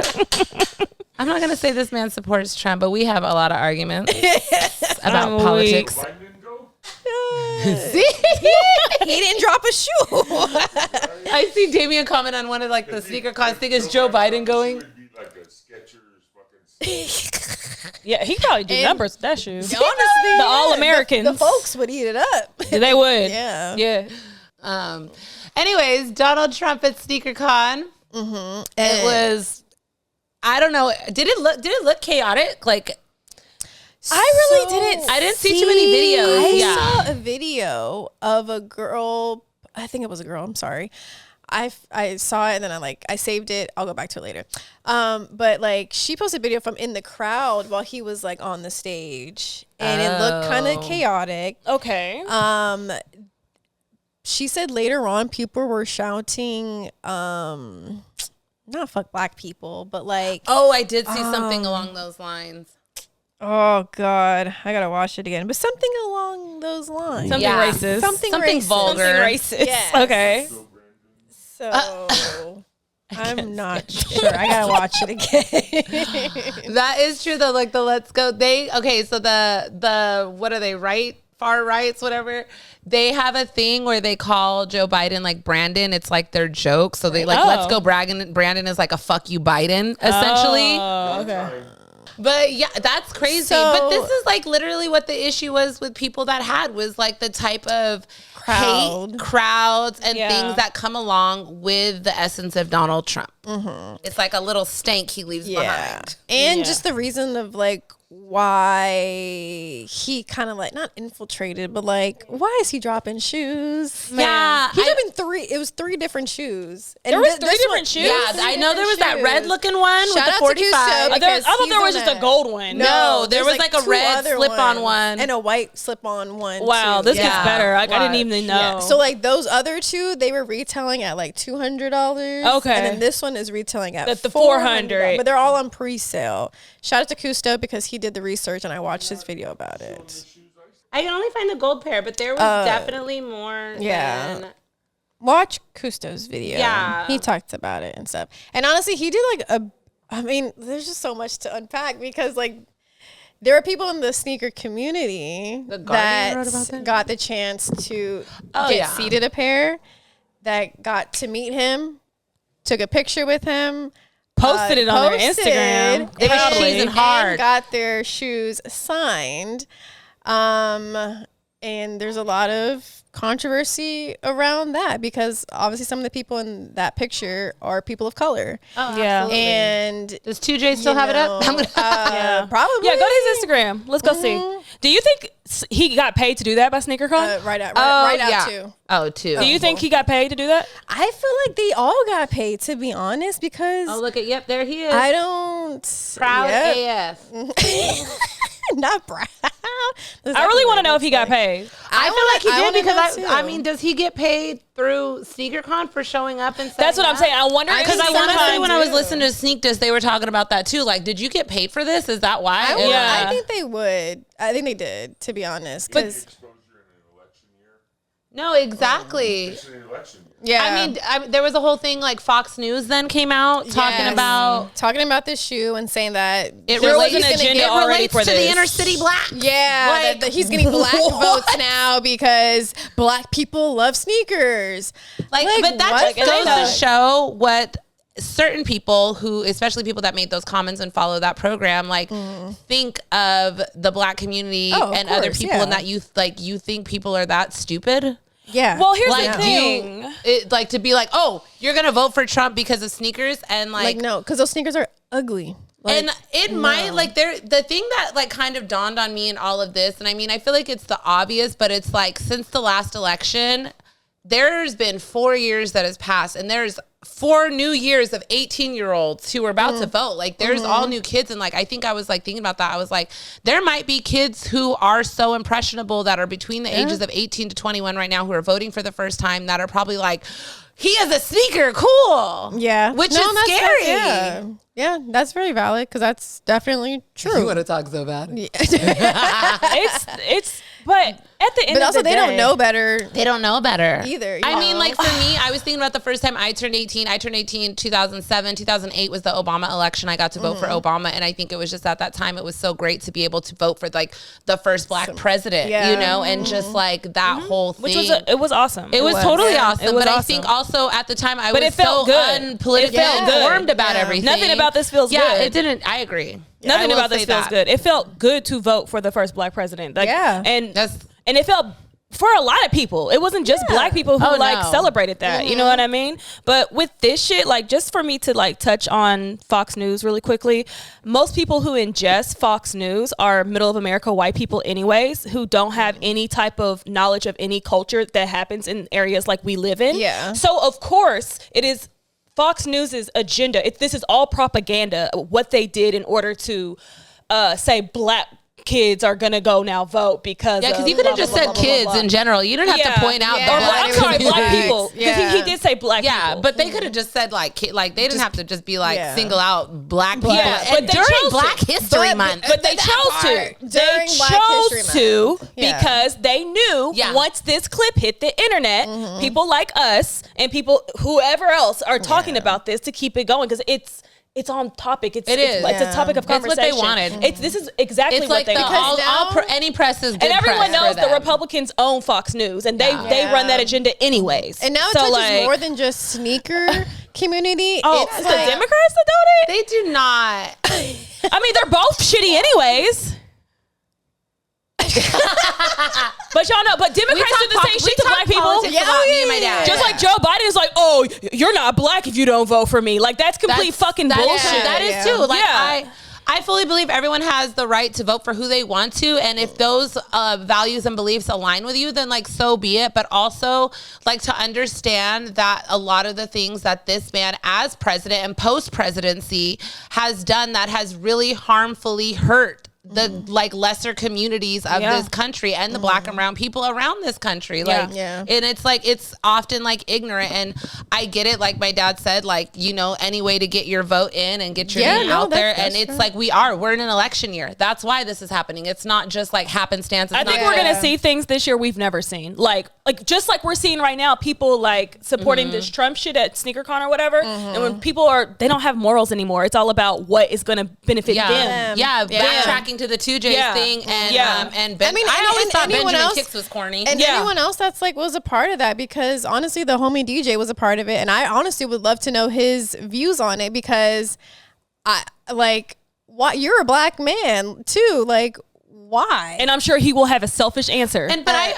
I'm not going to say this man supports Trump, but we have a lot of arguments about politics. See? He didn't drop a shoe. I see Damien comment on one of like the sneaker cons thing. Is Joe Biden going? Yeah, he probably do numbers with that shoe. Honestly, the All-Americans. The folks would eat it up. They would. Yeah. Yeah. Anyways, Donald Trump at SneakerCon. Mm-hmm. It was, I don't know. Did it look chaotic? Like, I really didn't. I didn't see too many videos. I saw a video of a girl. I think it was a girl. I'm sorry. I saw it and then I saved it. I'll go back to it later. But like she posted a video from in the crowd while he was like on the stage, and it looked kind of chaotic. Okay. She said later on people were shouting, not fuck black people, but like. Oh, I did see something along those lines. Oh God, I gotta watch it again. But something along those lines. Something racist. Something racist. Something Vulgar. racist. Yes. Okay. So I'm not sure. I gotta watch it again. That is true though. Like the Let's Go. So the what are they? Far rights, whatever. They have a thing where they call Joe Biden like Brandon. It's like their joke. So they like Let's Go Brandon. Brandon is like a fuck you Biden essentially. Oh, okay. But yeah, that's crazy. So- but this is like literally what the issue was with people that was like the type of hate, crowds, and things that come along with the essence of Donald Trump. It's like a little stank he leaves behind. And just the reason of like why he kind of like not infiltrated, but like why is he dropping shoes? Yeah, He dropping three. It was 3 different shoes. And There was 3 different shoes? Yeah, I know there was that red looking one with the 45. I thought there was just a gold one. No, there was like a 2 red other slip-on one. and a white slip-on one. Wow, too. this gets better. I didn't even know. Yeah. So like those other 2, they were retailing at like $200. Okay. And then this one is retailing at The $400. $400. But they're all on pre-sale. Shout out to Cousteau because he did the research and I watched his video about it. I can only find the gold pair, but there was definitely more than... Watch Cousteau's video. Yeah. He talked about it and stuff. And honestly, he did like I mean, there's just so much to unpack because like there are people in the sneaker community that got the chance to get seated a pair, that got to meet him, took a picture with him, Posted it on their Instagram. They were cheesing hard. and got their shoes signed. And there's a lot of controversy around that because obviously some of the people in that picture are people of color. Oh, Yeah. absolutely. And Does 2J still have it up? probably. Yeah, go to his Instagram. Let's go see. Do you think he got paid to do that by SneakerCon? right out too. Oh, two. Do you think he got paid to do that? I feel like they all got paid, to be honest, because Oh, look at, yep, there he is. I don't Proud yep. AF. Not proud. I really want to know if he got paid. I feel like he did wanna because know, I too. mean, does he get paid through SneakerCon for showing up and That's what I'm saying. I wonder if Because I sometimes- want to say when I was listening to Sneak Diss, they were talking about that too. Like, did you get paid for this? Is that why? Yeah. I think they would. I think they did, to be honest. Because No, exactly. yeah, I mean, there was a whole thing like Fox News then came out talking Yes. about talking about this shoe and saying that it There was relates, an agenda it already relates for to the this. inner city black. yeah, Like, that he's getting black what? votes now because black people love sneakers. Like, but that what just goes the- to show what certain people who, especially people that made those comments and follow that program, like think of the black community Oh, of and other course, people, yeah. and that you think people are that stupid. Yeah. Well, here's Like, the thing. like to be like, oh, you're gonna vote for Trump because of sneakers, and like no, because those sneakers are ugly. Like, and it might like the thing that like kind of dawned on me in all of this, and I mean I feel like it's the obvious, but it's like since the last election, there's been 4 years that has passed, and there's 4 new years of 18-year-olds who are about to vote. Like there's all new kids, and like I think I was like thinking about that. I was like, there might be kids who are so impressionable that are between the ages of 18 to 21 right now who are voting for the first time that are probably like, he has a sneaker, cool. yeah, which No, is that's- scary. yeah, that's very valid because that's definitely true. to talk so bad. It's but at the end But of also, the they day, don't know better. They don't know better Either, you I mean, know? like for me, I was thinking about the first time I turned 18. I turned 18 2007. 2008 was the Obama election. I got to vote for Obama, and I think it was just at that time it was so great to be able to vote for like the first black president, yeah. you know, and just like that whole thing. which was it was awesome. it was totally Yeah, awesome. It was but awesome. I think also at the time I But was it felt so good. unpolitically It felt good. informed about Yeah. everything. Nothing about this feels yeah, good. it didn't. I agree. Nothing I will about this say feels that. good. It felt good to vote for the first black president. Like, Yeah. and That's- it felt for a lot of people. It wasn't just black people who Oh, like no. celebrated that. You know what I mean? But with this shit, like just for me to like touch on Fox News really quickly, most people who ingest Fox News are middle of America white people anyways, who don't have any type of knowledge of any culture that happens in areas like we live in. Yeah. So of course it is Fox News's agenda. This is all propaganda, what they did in order to say black kids are gonna go now vote because Yeah, because you could have blah, just blah, said blah, blah, kids blah, blah. in general. You didn't have to point out Yeah. the Or black I'm sorry, black community. people. Because Yeah. he did say black Yeah, people. but they could have just said like they didn't have to just be like Yeah. single out black people. Yeah, but and they during chose to. Black History Month. But they That chose to. part, They during Black chose History to Month. Yeah. because they knew Yeah. once this clip hit the internet, people like us and people whoever else are talking about this to keep it going because it's on topic. It's It is. It's a topic of It's what conversation. they wanted. This is exactly it's what like they the wanted. any press is good And everyone press for knows the them. Republicans own Fox News, and they run that agenda anyways. And now it So, touches like, more than just sneaker community. Oh, it's the like, Democrats that don't it? They do not. I mean, they're both shitty anyways. But y'all know, but Democrats do the same shit to black people. Yeah, me and my dad. Just like Joe Biden is like, oh, you're not black if you don't vote for me. Like, that's complete fucking bullshit. That is too. Like, I fully believe everyone has the right to vote for who they want to, and if those values and beliefs align with you, then like so be it. But also like to understand that a lot of the things that this man as president and post presidency has done that has really harmfully hurt the like lesser communities of this country and the black and brown people around this country. Like, and it's like, it's often like ignorant, and I get it. Like my dad said, like, you know, any way to get your vote in and get your name out there. And it's like, we're in an election year. That's why this is happening. It's not just like happenstance. I think we're going to see things this year we've never seen. Like just like we're seeing right now, people like supporting this Trump shit at SneakerCon or whatever. And when people they don't have morals anymore. It's all about what is going to benefit them. Backtracking to the 2J's thing and Ben. I always thought Benjamin Kicks was corny. And anyone else that's like was a part of that, because honestly the homie DJ was a part of it, and I honestly would love to know his views on it, because I like, what, you're a black man too, like, why? And I'm sure he will have a selfish answer. And but I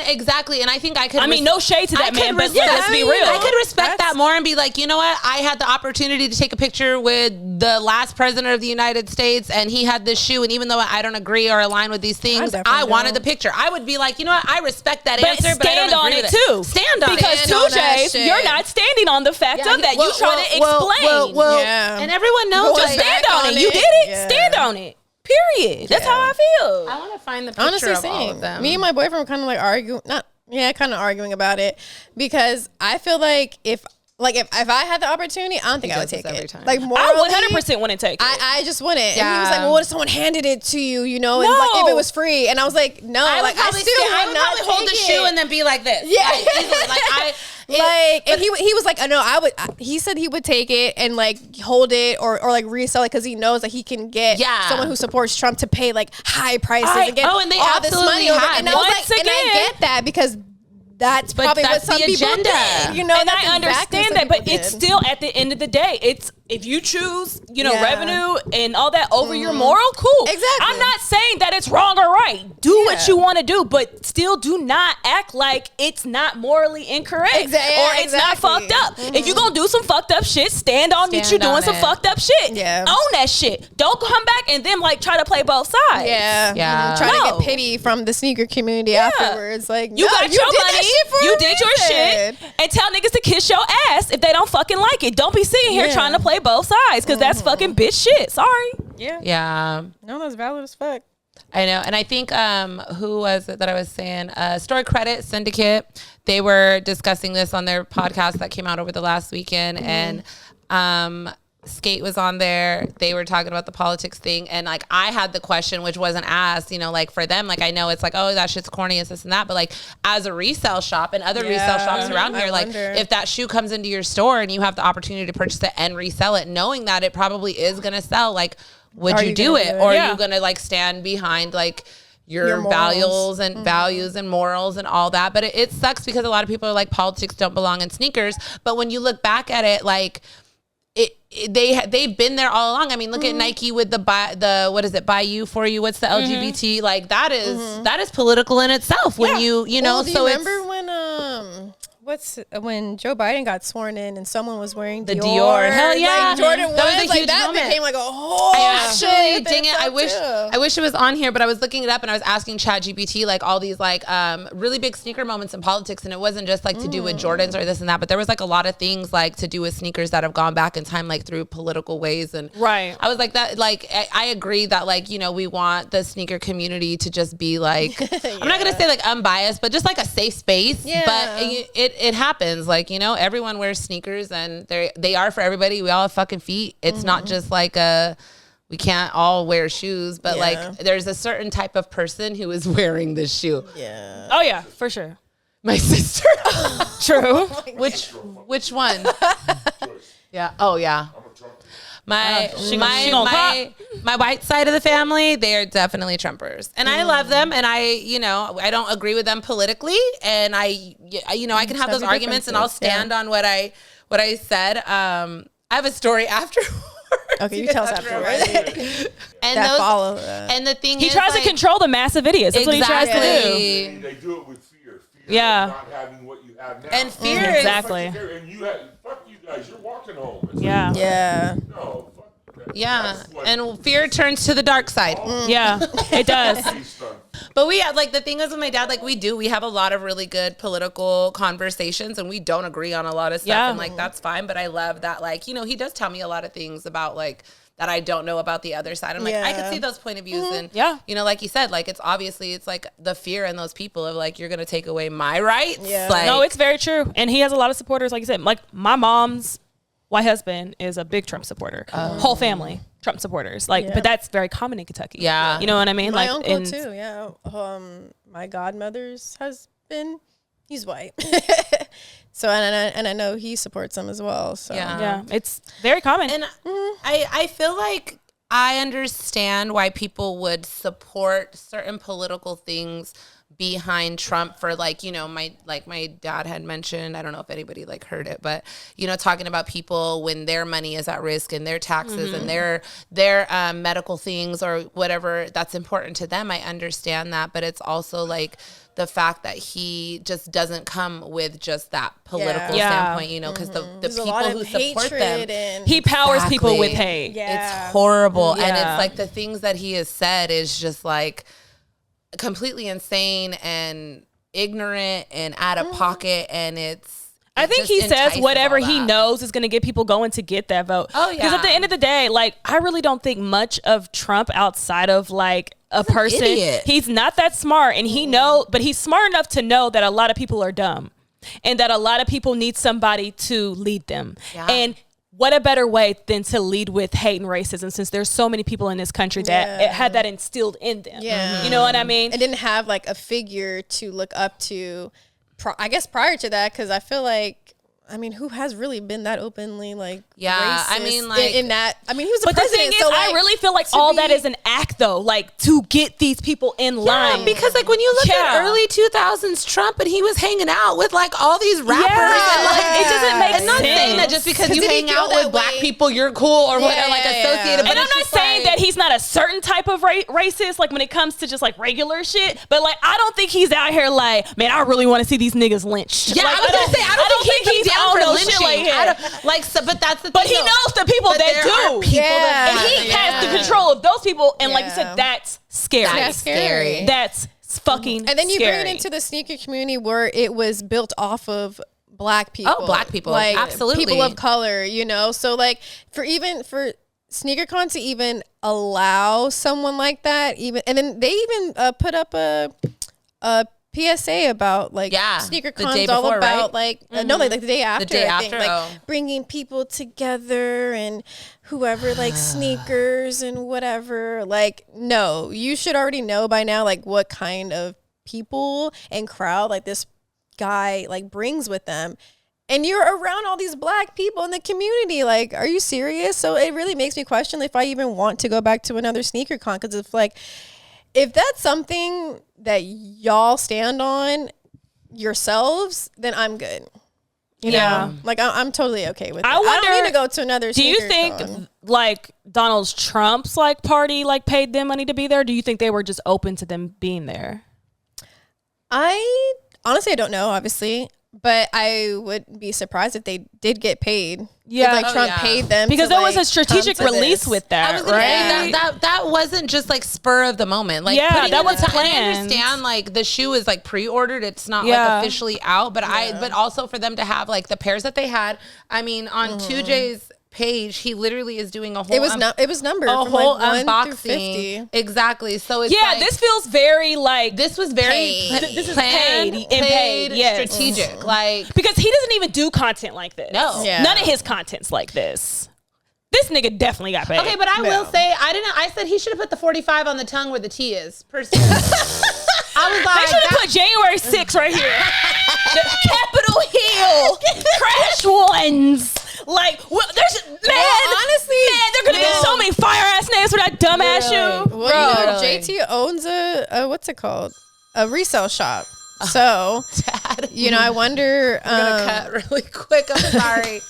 exactly, and I think I could. I mean, no shade to that man, but let's be real. I could respect that more and be like, you know what? I had the opportunity to take a picture with the last president of the United States, and he had this shoe, and even though I don't agree or align with these things, I wanted the picture. I would be like, you know what? I respect that answer, but I don't agree with it. Too. Stand on it. Because 2J's, you're not standing on the fact of that. You try to explain. And everyone knows. Just stand on it. You did it. Stand on it. Period. That's how I feel. I want to find the picture of all of them. Me and my boyfriend were kind of like arguing about it, because I feel like if I had the opportunity, I don't think I would take it. Like, morally, I 100% wouldn't take it. I just wouldn't. And he was like, well, what if someone handed it to you, you know, and like if it was free? And I was like, no, I would probably hold the shoe and then be like this. Yeah. And he was like, no, I would. He said he would take it and like hold it or like resell it, because he knows that he can get someone who supports Trump to pay like high prices and get and they all this money over. And I was like, and I get that, because that's probably what some people did. You know, and I understand that, but it's still, at the end of the day, it's, if you choose, you know, revenue and all that over your moral, cool. Exactly. I'm not saying that it's wrong or right. Do what you want to do, but still do not act like it's not morally incorrect or it's not fucked up. If you're going to do some fucked up shit, stand on that you're doing some fucked up shit. Yeah. Own that shit. Don't come back and then like try to play both sides. Yeah. Try to get pity from the sneaker community afterwards. Like, you got your money. You did your shit, and tell niggas to kiss your ass if they don't fucking like it. Don't be sitting here trying to play both sides, because that's fucking bitch shit. Sorry. Yeah. No, that's valid as fuck. I know. And I think, who was it that I was saying? Store Credit Syndicate. They were discussing this on their podcast that came out over the last weekend. And Skate was on there. They were talking about the politics thing. And like, I had the question, which wasn't asked, you know, like for them, like I know it's like, oh, that shit's corny, it's this and that. But like, as a resale shop and other resale shops around here, like if that shoe comes into your store and you have the opportunity to purchase it and resell it, knowing that it probably is going to sell, like, would you do it? Or are you going to like stand behind like your values and morals and all that? But it sucks, because a lot of people are like, politics don't belong in sneakers. But when you look back at it, like, they've been there all along. I mean, look at Nike with the what is it, buy you for you? What's the LGBT? Like that is political in itself. When you know. Well, do you remember when Joe Biden got sworn in and someone was wearing the Dior? Hell yeah, like Jordan that was a huge that moment. Became like a whole. Dang it! I wish it was on here, but I was looking it up and I was asking ChatGPT like all these like really big sneaker moments in politics, and it wasn't just like to do with Jordans or this and that, but there was like a lot of things like to do with sneakers that have gone back in time, like through political ways. And I was like that. Like I agree that like, you know, we want the sneaker community to just be like I'm not gonna say like unbiased, but just like a safe space. But it happens, like, you know, everyone wears sneakers and they are for everybody. We all have fucking feet. It's not just like we can't all wear shoes, but like there's a certain type of person who is wearing this shoe. Oh yeah, for sure. My sister. True. Which one? Oh yeah. My white side of the family, they are definitely Trumpers, and I love them, and I don't agree with them politically, and I can have those arguments, and I'll stand on what I said. I have a story afterwards. Okay, you tell us afterwards. And that those, follow. and the thing He is, tries like, to control the massive idiots. That's what he tries to do. Exactly. They do it with fear. Yeah. Of not having what you have now. And fear Mm, is exactly. And you have, fuck you guys, you're walking home. It's Yeah. Yeah. like, no, fuck that. Yeah, That's what- and fear turns to the dark side. Yeah, it does. But we have, like, the thing is with my dad, like, we have a lot of really good political conversations, and we don't agree on a lot of stuff, Yeah. and, like, that's fine. But I love that, like, you know, he does tell me a lot of things about, like, that I don't know about the other side. I'm like, I could see those point of views, and Yeah. you know, like you said, like, it's obviously it's like the fear in those people of like, you're gonna take away my rights. Yeah. Like, No, it's very true. And he has a lot of supporters, like you said. Like, my mom's white husband is a big Trump supporter. Whole family, Trump supporters. Like, but that's very common in Kentucky. Yeah. You know what I mean? My like, uncle and too. Yeah. My godmother's husband, he's white. So and I know he supports them as well. So yeah, it's very common. And I feel like I understand why people would support certain political things behind Trump for, like, you know, my dad had mentioned, I don't know if anybody like heard it, but, you know, talking about people when their money is at risk and their taxes and their medical things or whatever that's important to them. I understand that, but it's also like the fact that he just doesn't come with just that political standpoint, you know, because the There's people a lot who of support them, hatred and he powers people Exactly. with hate. yeah. it's horrible. And Yeah. it's like the things that he has said is just like completely insane and ignorant and out of pocket. And I think just he says entices whatever all he that. knows is going to get people going to get that vote. Oh, Because at the yeah. end of the day, like, I really don't think much of Trump outside of like a person. idiot. He's not that smart, and but he's smart enough to know that a lot of people are dumb, and that a lot of people need somebody to lead them. Yeah. And what a better way than to lead with hate and racism, since there's so many people in this country that it had that instilled in them. Yeah. You know what I mean? and didn't have like a figure to look up to. I guess prior to that, because I feel like, I mean, who has really been that openly like Yeah, I racist mean, like- in that? I mean, he was But the the president. thing is, so, like, I really feel like to all that be- is an act, though, like to get these people in line. Because like when you look Yeah. at early 2000s Trump, and he was hanging out with like all these rappers, and like it doesn't make and not saying that just because you Did he hang feel out that with black way? people, you're cool or whatever, like yeah, associated. yeah. But And I'm it's not just saying like- that he's not a certain type of racist, like when it comes to just like regular shit. But like, I don't think he's out here like, man, I really want to see these niggas lynched. Yeah, like, I was gonna say, I don't think he's down on for no lynching. shit like I that. don't- like, so, but that's the But thing. he though. knows the people But that there are do. people Yeah. that And he has the control of those people. And like you Yeah. said, that's scary. That's scary. That's fucking And then you scary. bring it into the sneaker community where it was built off of black people. Oh, black people. Like Absolutely. people of color, you know? So like for SneakerCon to even allow someone like that, even, and then they even put up a PSA about like the day SneakerCon's all before, about right? like no, like the day after. day I think, after, like bringing people together and whoever like sneakers and whatever. Like, no, you should already know by now like what kind of people and crowd like this guy like brings with them. And you're around all these black people in the community. Like, are you serious? So it really makes me question if I even want to go back to another SneakerCon, because if that's something that y'all stand on yourselves, then I'm good. You know, like I'm totally okay with it. I wonder, don't need to go to another. Do you think like Donald Trump's like party like paid them money to be there? Do you think they were just open to them being there? I honestly, I don't know, obviously, but I would be surprised if they did get paid. Yeah. if, like Trump paid them because to, there was like, a strategic come to release this. with that, I was gonna right? say that wasn't just like spur of the moment. Like, Yeah, putting that in was the time. I planned. understand like the shoe is like pre-ordered. It's not Yeah. like officially out, but but also for them to have like the pairs that they had. I mean, on 2J's page, he literally is doing a whole. It was numbered a from whole like 1 through unboxing. 50. Exactly. So it's Yeah, like, this feels very like this was very Paid. This is planned, paid and paid, yes. strategic. Like, because he doesn't even do content like this. No. Yeah. None of his content's like this. This nigga definitely got paid. okay, but I will say I said he should have put the 45 on the tongue where the T is. Personally. I was They like, should have put January 6th right here. The Capitol Hill crash ones. Like, well, there's honestly, there could have been so many fire ass names for that dumbass shoe. Well, Literally. JT owns a what's it called? A resale shop. So, you know, I wonder. I'm gonna cut really quick. I'm sorry.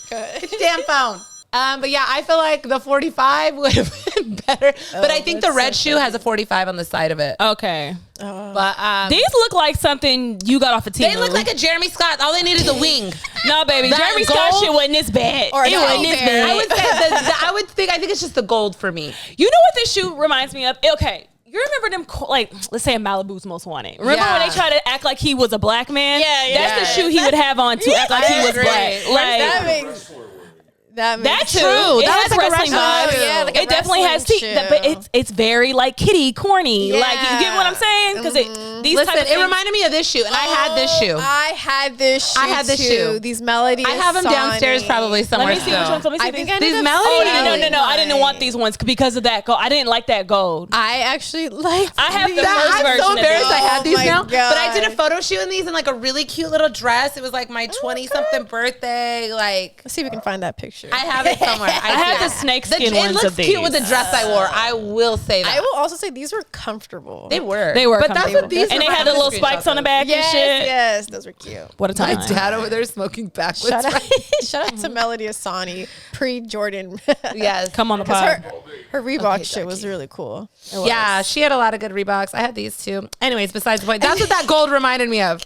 Damn phone. But yeah, I feel like the 45 would have been better. But I think the red shoe has a 45 on the side of it. Okay. But these look like something you got off a Temu. they look like a Jeremy Scott. All they need is a wing. No, baby. That Jeremy Scott gold- shit wasn't this bad. Or It wasn't this bad. I would say I think it's just the gold for me. You know what this shoe reminds me of? Okay. You remember them, like, let's say Malibu's Most Wanted. Remember when they tried to act like he was a black man? Yeah. That's the shoe he would have on to act like he was agree. black. Like, that makes that's true. True. It That has was like a wrestling wrestling vibes. shoe. Yeah, like a It definitely has wrestling teeth, but shoe. it's very like kiddie, corny. Yeah. Like, you get what I'm saying? Because these Listen, type of it things, reminded me of this shoe, and I had this shoe. I had this shoe. I had this shoe. These Melody. I have them downstairs probably somewhere. let me see which ones. Let me see I think these. I These ended up Melody- Oh, stealing no. I didn't mine. want these ones because of that gold. I didn't like that gold. I actually liked. I have the these. first I'm version so of embarrassed these. I had Oh these my now. God. But I did a photo shoot in these in like a really cute little dress. It was like my 20-something birthday. Like, Let's see if we can find that picture. I have it somewhere. I have the snakeskin It ones looks of these. cute with the dress I wore. I will say that. I will also say these were comfortable. They were. They were But that's comfortable. what these and they were. had the little spikes on the back and shit. Yes, those were cute. What a My time. dad over there smoking backwards. Shout out, shout out to Melody Asani, pre-Jordan. Yes. Come on the 'Cause pod. her Reebok Okay, shit was Ducky. really cool. Yeah, she had a lot of good Reeboks. I had these too. Anyways, besides the point, that's what that gold reminded me of.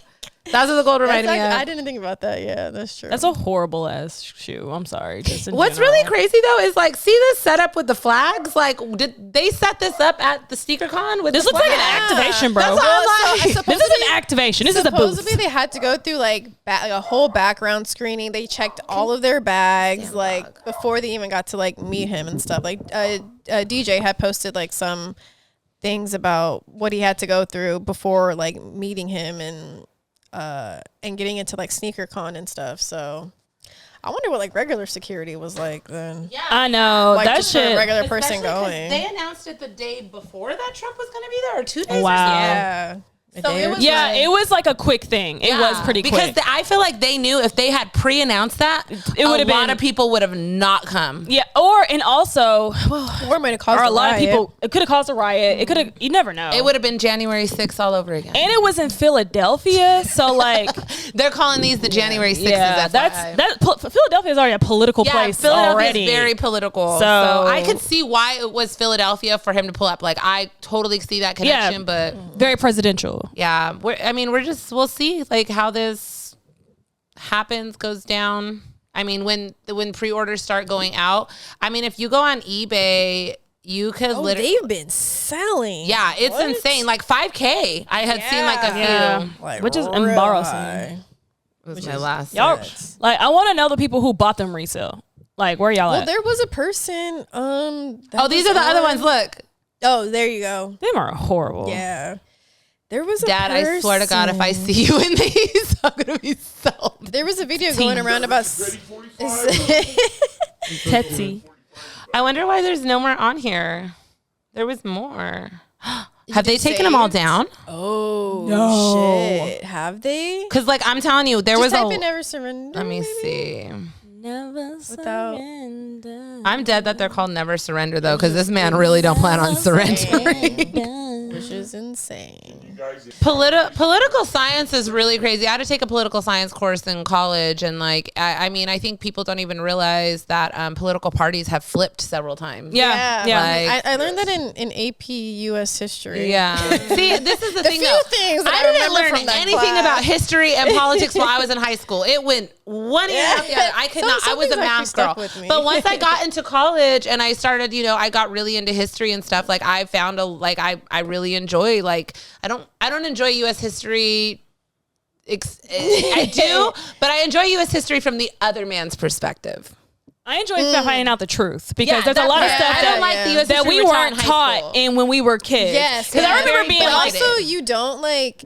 That's what the gold reminded me of. I didn't think about that. Yeah, that's true. That's a horrible ass shoe. I'm sorry. Just in What's general. really crazy though is like, see this setup with the flags? Like, did they set this up at the sneaker con with This the looks like an flags? activation, bro. That's all I'm like. This is an activation. This is a Supposedly booth. they had to go through like a whole background screening. They checked all of their bags like before they even got to like meet him and stuff. Like DJ had posted like some things about what he had to go through before like meeting him and getting into like sneaker con and stuff. So I wonder what like regular security was like then. Yeah. I know. Like that just for a shit. regular person Especially 'cause going. They announced it the day before that Trump was going to be there, or 2 days. Wow. Or something. Yeah. So it was Yeah, like- it was like a quick thing. It was pretty because quick. I feel like they knew if they had pre-announced that, It would have a lot been- of people would have not come. Yeah, and also, Or might have caused or a lot of riot. people. It could have caused a riot. It could have. You never know. It would have been January 6th all over again. And it was in Philadelphia, so like, They're calling these the January 6th. yeah, Philadelphia is already a political place Philadelphia already. is very political. So- So I could see why it was Philadelphia for him to pull up. Like, I totally see that connection, Yeah. but very presidential. yeah, we'll see like how this happens, goes down. I mean, when pre-orders start going out, I mean, if you go on eBay, you could literally. they've been selling. Yeah, it's What? insane. Like 5K. I had seen like a few. Yeah, Like, which is real embarrassing. high. It was my last. Y'all, search. like, I want to know the people who bought them resale. Like, where y'all Well, at? there was a person. Oh, these are the other ones. Look, Oh, there you go. Them are horrible. Yeah. There was a Dad, I swear to God, if I see you in these, I'm gonna be so. There was a video going around about. Ready 45? Tetsy. I wonder why there's no more on here. There was more. Have they taken them all saved? down? Oh No. shit! Have they? Because like I'm telling you, there Just was type a. in never surrender. Let me maybe? see. Never Without- surrender. I'm dead that they're called Never Surrender though, because this man really don't plan on surrendering. Which is insane. Political science is really crazy. I had to take a political science course in college, and like I mean, I think people don't even realize that political parties have flipped several times. Yeah. Like- I learned that in AP US history. Yeah. See, this is the thing few though. things that I I didn't remember learn from that anything class. about history and politics while I was in high school. It went one ear out the other. I could not. I some was a things actually math girl. stuck with me. But once I got into college and I started, I got really into history and stuff. Like I found I really enjoy I don't enjoy U.S. history. I do, but I enjoy U.S. history from the other man's perspective. I enjoy finding out the truth because Yeah, there's a that lot of part. stuff I don't like the U.S. that history we we're taught weren't in high taught school. in when we were kids. Yes, because I remember very being But like, also, you don't like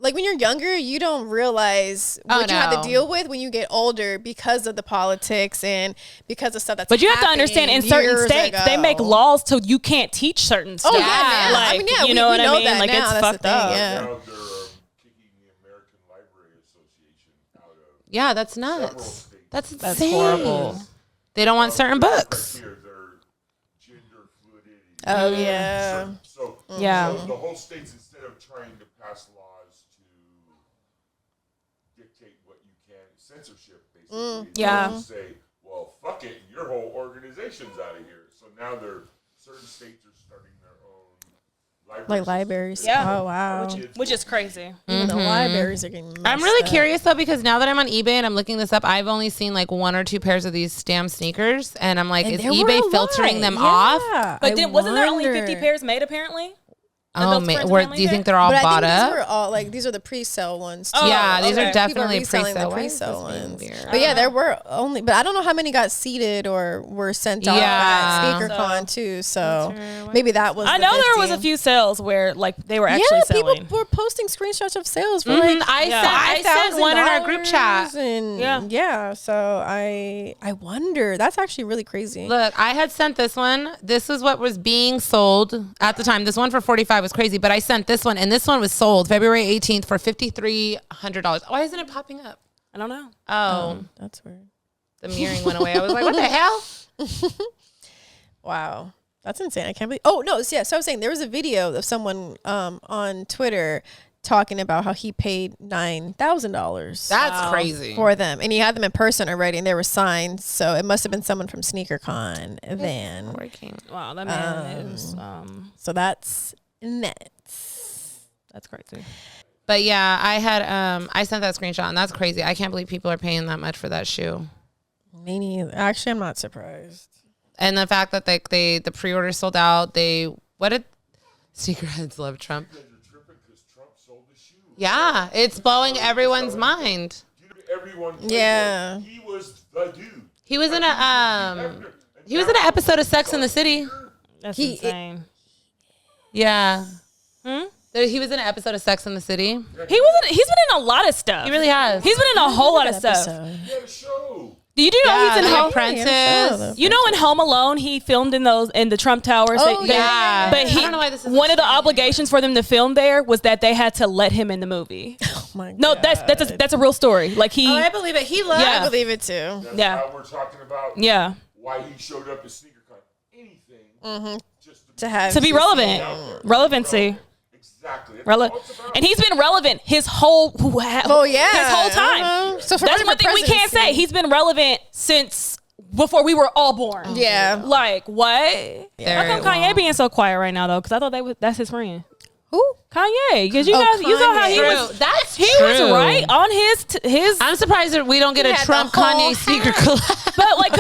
when you're younger, you don't realize Oh, what you have no. to deal with when you get older because of the politics and because of stuff that's. but you have to understand in certain years states ago. they make laws so you can't teach certain stuff. Oh yeah, man. Like, I mean, yeah, you know we what I know mean? that Like now. it's That's the fucked thing, up. yeah. Now they're kicking the American Library Association out of Yeah, that's several nuts. states. That's That's insane. horrible. They don't want certain books. Here, they're gender fluidity. Oh yeah. So, Yeah. so the whole states, instead of trying to pass laws to dictate what you can, censorship basically, Yeah. they say, well, fuck fuck it, your whole organization's out of here. So now certain states are starting their own libraries. Yeah. Oh wow. Which is crazy. Even the libraries are getting. I'm really curious though, because now that I'm on eBay and I'm looking this up, I've only seen like 1 or 2 pairs of these damn sneakers, and I'm like, is eBay filtering them off? But then wasn't there only 50 pairs made apparently? Oh, do you think they're all bought up? These were all like these are the pre-sale ones. Oh, yeah, these are definitely pre-selling pre-sale. the pre-sale ones. Weird? But yeah, there were only, but I don't know how many got seeded or were sent off at SneakerCon too. So maybe that was. I know there was a few sales where like they were actually selling. People were posting screenshots of sales for I sent one in our group chat. And yeah. So I wonder. That's actually really crazy. Look, I had sent this one. This is what was being sold at the time. This one for $45 was crazy, but I sent this one, and this one was sold February 18th for $5,300. Why isn't it popping up? I don't know. Oh, that's weird. The mirroring went away. I was like, what the hell? Wow. That's insane. I can't believe. Oh, no. Yeah. So I was saying there was a video of someone on Twitter talking about how he paid $9,000. That's crazy. For them. And he had them in person already, and they were signed. So it must have been someone from SneakerCon then. Wow, that man is. So that's nuts. That's crazy. But yeah, I sent that screenshot, and that's crazy. I can't believe people are paying that much for that shoe. Me neither. Actually, I'm not surprised. And the fact that the pre-order sold out. What did sneakerheads love Trump? Yeah, it's blowing everyone's mind. Yeah. He was the dude. He was in an episode of Sex and the City. That's insane. Yeah. He was in an episode of Sex and the City. He's been in a lot of stuff. He really has. He's been in a whole lot of stuff. He had a show. Do you know he's in Home Apprentice? You know, in Home Alone, he filmed in the Trump Towers. Oh, yeah. But I don't know why this is one of the obligations for them to film there was that they had to let him in the movie. Oh my God. No, that's a real story. Like I believe it. He loved. I believe it too. That's how we're talking about. Yeah. Why he showed up at SneakerCon. Anything. Just to be relevant. Relevancy. Exactly. And he's been relevant his whole his whole time. So that's one thing we can't say. He's been relevant since before we were all born. Yeah. Like what? How come Kanye being so quiet right now though? Because I thought that's his friend. Who? Kanye. Because you saw how he was. He was right on his. I'm surprised that we don't get a Trump Kanye sneaker collab. But like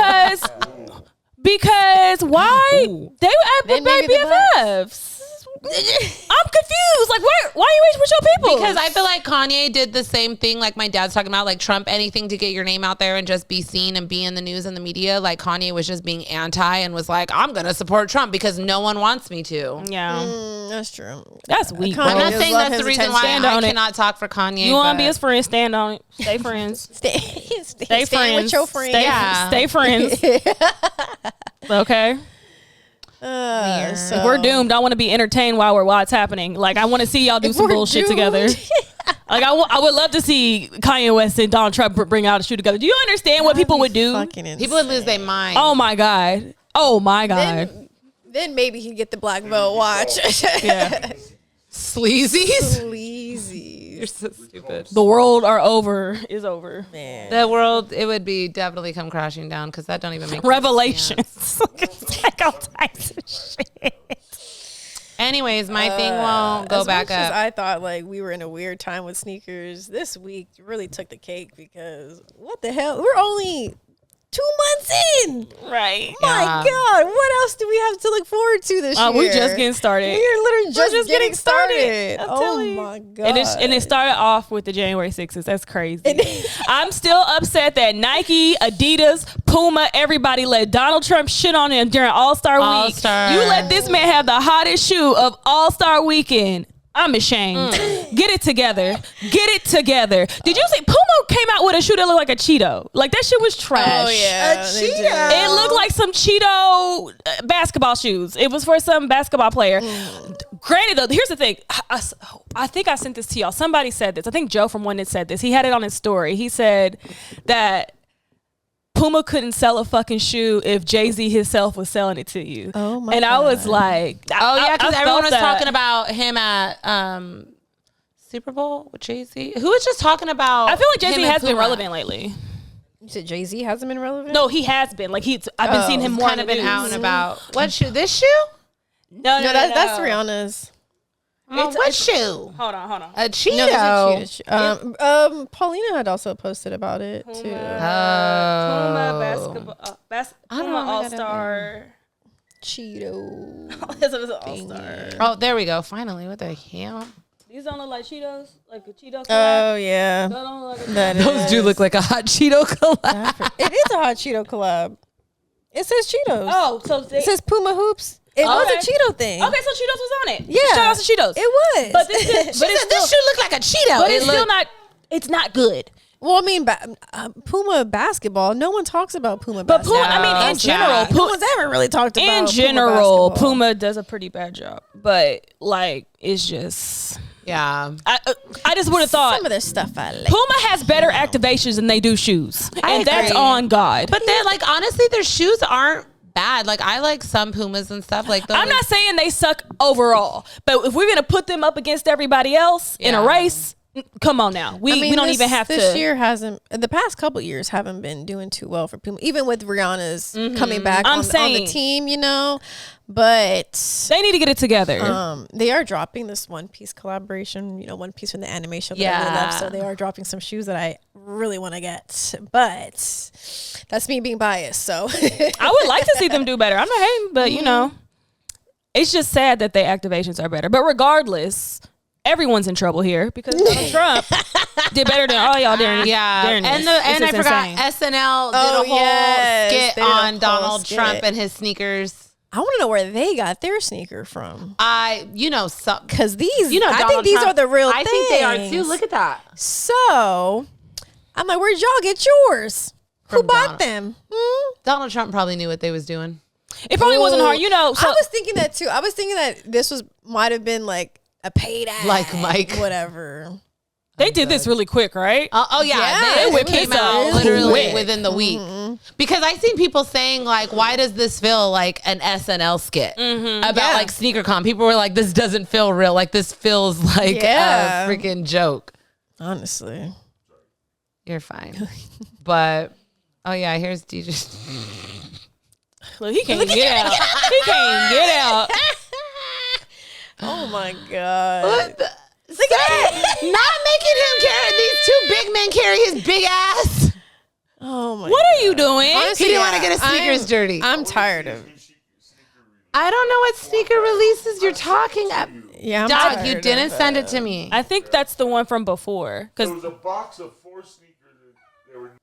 because why they were BFFs. I'm confused. Like, why are you with your people? Because I feel like Kanye did the same thing. Like my dad's talking about, like Trump, anything to get your name out there and just be seen and be in the news and the media. Like Kanye was just being anti and was like, I'm gonna support Trump because no one wants me to. Yeah, that's true. That's weak. I'm not saying that's the reason why I cannot talk for Kanye. You want to be his friend? Stand on it. Stay friends. stay friends with your friends. Stay friends. Okay. So we're doomed. I want to be entertained while it's happening. Like I want to see y'all do some bullshit together. Like I would love to see Kanye West and Donald Trump bring out a shoe together. Do you understand what people would do? People would lose their mind. Oh my god. Then maybe he'd get the black belt watch. Yeah. Sleazies. You're so stupid. The world is over. Man. The world, it would be definitely come crashing down because that don't even make Revelations. It's like all types of shit. Anyways, my thing won't go back up. I thought like we were in a weird time with sneakers. This week really took the cake because what the hell? We're only 2 months in. Right. My God. What else do we have to look forward to this year? We're just getting started. We're literally just getting started. Oh my God. And it started off with the January 6th. That's crazy. I'm still upset that Nike, Adidas, Puma, everybody let Donald Trump shit on him during All-Star Week. You let this man have the hottest shoe of All-Star Weekend. I'm ashamed. Get it together. Get it together. Did you see Puma came out with a shoe that looked like a Cheeto? Like that shit was trash. Oh yeah, a Cheeto. It looked like some Cheeto basketball shoes. It was for some basketball player. Granted though, here's the thing. I think I sent this to y'all. Somebody said this. I think Joe from One Knit said this. He had it on his story. He said that Puma couldn't sell a fucking shoe if Jay-Z himself was selling it to you. Oh my And God. I was like, because everyone was that. talking about him at Super Bowl with Jay-Z. Who was just talking about? I feel like Jay-Z him and has been Puma? relevant lately. You said Jay-Z hasn't been relevant? No, he has been. Like I've been seeing him more. Kind of been out and about. What shoe? This shoe? No, that's Rihanna's. What shoe? Hold on. A Cheeto. No, that's a Cheeto shoe. Paulina had also posted about it too. Puma basketball. Puma All-Star. Cheeto. This is an All-Star. Oh, there we go. Finally, what the hell? These don't look like Cheetos, like a Cheeto collab. Oh yeah, That don't look like Those do look like a hot Cheeto collab. It is a hot Cheeto collab. It says Cheetos. Oh, so it says Puma hoops. It was a Cheeto thing. Okay, so Cheetos was on it. Yeah, shout out to Cheetos. It was. But this This shoe look like a Cheeto. But it's still not. It's not good. Well, I mean, Puma basketball. No one talks about Puma But basketball. Puma, I mean, in general, no one's ever really talked about. In general, Puma does a pretty bad job. But like, it's just. Yeah. I just would have thought some of their stuff I like. Puma has better activations than they do shoes, and that's on God. But then, like, honestly, their shoes aren't bad. Like, I like some Pumas and stuff like those. I'm not saying they suck overall, but if we're gonna put them up against everybody else in a race, come on now. We don't even have to. This year hasn't. The past couple years haven't been doing too well for Puma, even with Rihanna's coming back on the team. You know, but they need to get it together. They are dropping this One Piece collaboration. You know, One Piece from the anime show that I really love. So they are dropping some shoes that I really want to get, but that's me being biased. So I would like to see them do better. I'm not hating, but you know, it's just sad that their activations are better. But regardless. Everyone's in trouble here because Donald Trump did better than all y'all during this. And I forgot SNL did a whole skit on Donald Trump and his sneakers. I want to know where they got their sneaker from. Because these, you know, I think these are the real things. I think they are too. Look at that. So I'm like, where'd y'all get yours? Who bought them? Donald Trump probably knew what they was doing. It probably wasn't hard, you know. So I was thinking that too. I was thinking that this might have been like a paid ad, like Mike, whatever. They did this really quick, right? They came out literally within the week. Because I seen people saying like, why does this feel like an SNL skit about like sneaker con? People were like, this doesn't feel real. Like this feels like a freaking joke. Honestly, you're fine. But here's DJ. Look, he can't get out. He can't get out. Oh my God. What the? Not making him carry these two big men carry his big ass. Oh my What God. are you doing? Honestly, he didn't want to get his sneakers dirty. I'm tired of it. I don't know what sneaker releases you're talking about. Yeah, Dog, you didn't send it to me. I think that's the one from before. There was a box of 4 sneakers.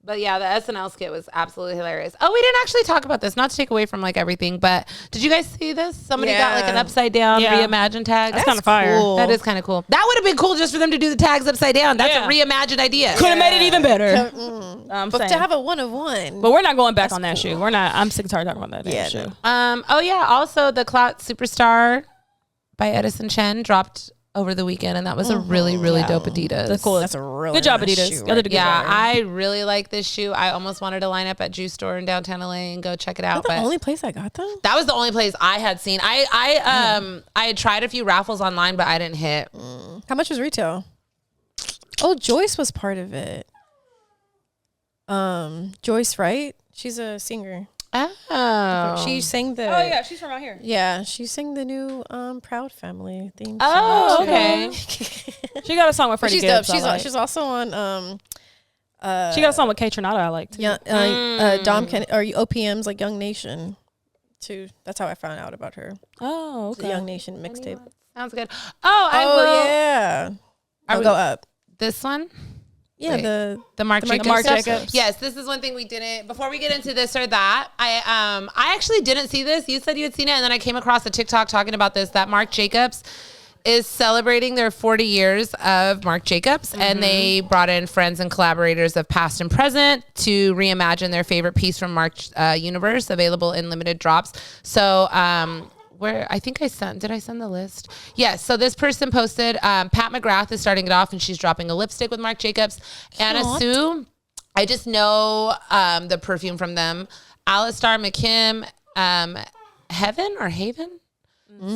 But yeah, the SNL skit was absolutely hilarious. Oh, we didn't actually talk about this, not to take away from like everything, but did you guys see this? Somebody got like an upside down reimagined tag. That's kind of fire. Cool. That is kind of cool. That would have been cool just for them to do the tags upside down. That's a reimagined idea. Could have made it even better. But to have a 1 of 1. But we're not going back on that shoe. We're not. I'm sick and tired of talking about that shoe. Also the Clout Superstar by Edison Chen dropped over the weekend, and that was a really, really dope Adidas. That's cool. That's a really good job, nice Adidas. shoe, Y'all did a good job. I really like this shoe. I almost wanted to line up at Juice Store in downtown LA and go check it out. Is that the only place I got them? That was the only place I had seen. I had tried a few raffles online, but I didn't hit. How much was retail? Oh, Joyce was part of it. Joyce, right? She's a singer. Oh. She sang the. Oh yeah, she's from out here. Yeah, she sang the new Proud Family theme. Oh, song. okay. She got a song with Freddie She's Gibbs. dope. She's also on. She got a song with Kay Tronada I like too. Yeah, Dom Kennedy or OPM's like Young Nation, too. That's how I found out about her. Oh, okay. The Young Nation mixtape. Sounds good. Oh, yeah. I'll go up. This one? Yeah, Wait. the Marc Jacobs. Jacobs. Yes, this is one thing we didn't. Before we get into this or that, I actually didn't see this. You said you had seen it, and then I came across a TikTok talking about this. That Marc Jacobs is celebrating their 40 years of Marc Jacobs, and they brought in friends and collaborators of past and present to reimagine their favorite piece from Marc's universe, available in limited drops. So, where I think did I send the list? Yes. So this person posted, Pat McGrath is starting it off, and she's dropping a lipstick with Marc Jacobs. Anna Sue, I just know the perfume from them. Alistar McKim, Heaven or Haven?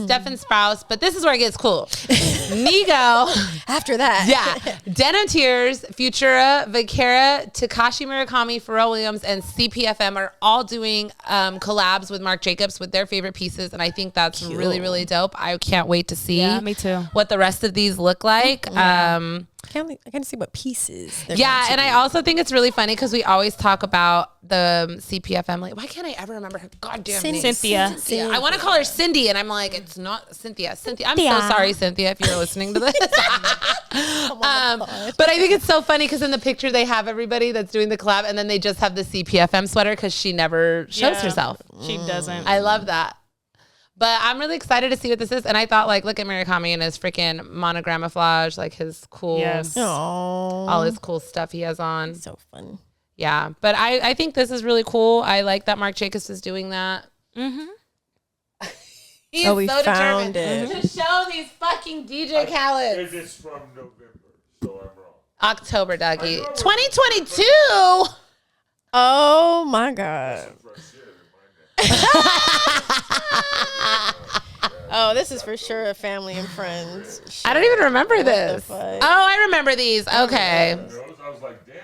Stefan Sprouse, but this is where it gets cool. Nigo. After that. Yeah. Denim Tears, Futura, Vaquera, Takashi Murakami, Pharrell Williams, and CPFM are all doing collabs with Marc Jacobs with their favorite pieces. And I think that's really, really dope. I can't wait to see me too. what the rest of these look like. I can't see what pieces. Yeah, and I also think it's really funny because we always talk about the CPFM. Like, why can't I ever remember her goddamn name? Cynthia. I want to call her Cindy, and I'm like, it's not Cynthia. I'm so sorry, Cynthia, if you're listening to this. But I think it's so funny because in the picture they have everybody that's doing the collab, and then they just have the CPFM sweater because she never shows herself. She doesn't. I love that. But I'm really excited to see what this is. And I thought, like, look at Murakami and his freaking monogramouflage, like his cool, all his cool stuff he has on. So fun. Yeah. But I think this is really cool. I like that Marc Jacobs is doing that. Mm-hmm. He is we so found determined it. to show these fucking DJ Khaled's. It's from November, so I'm wrong. October, Dougie. 2022. Oh my God. Oh, this is for sure a family and friends. I don't even remember this. fuck? Oh, I remember these. Okay. I was like, damn.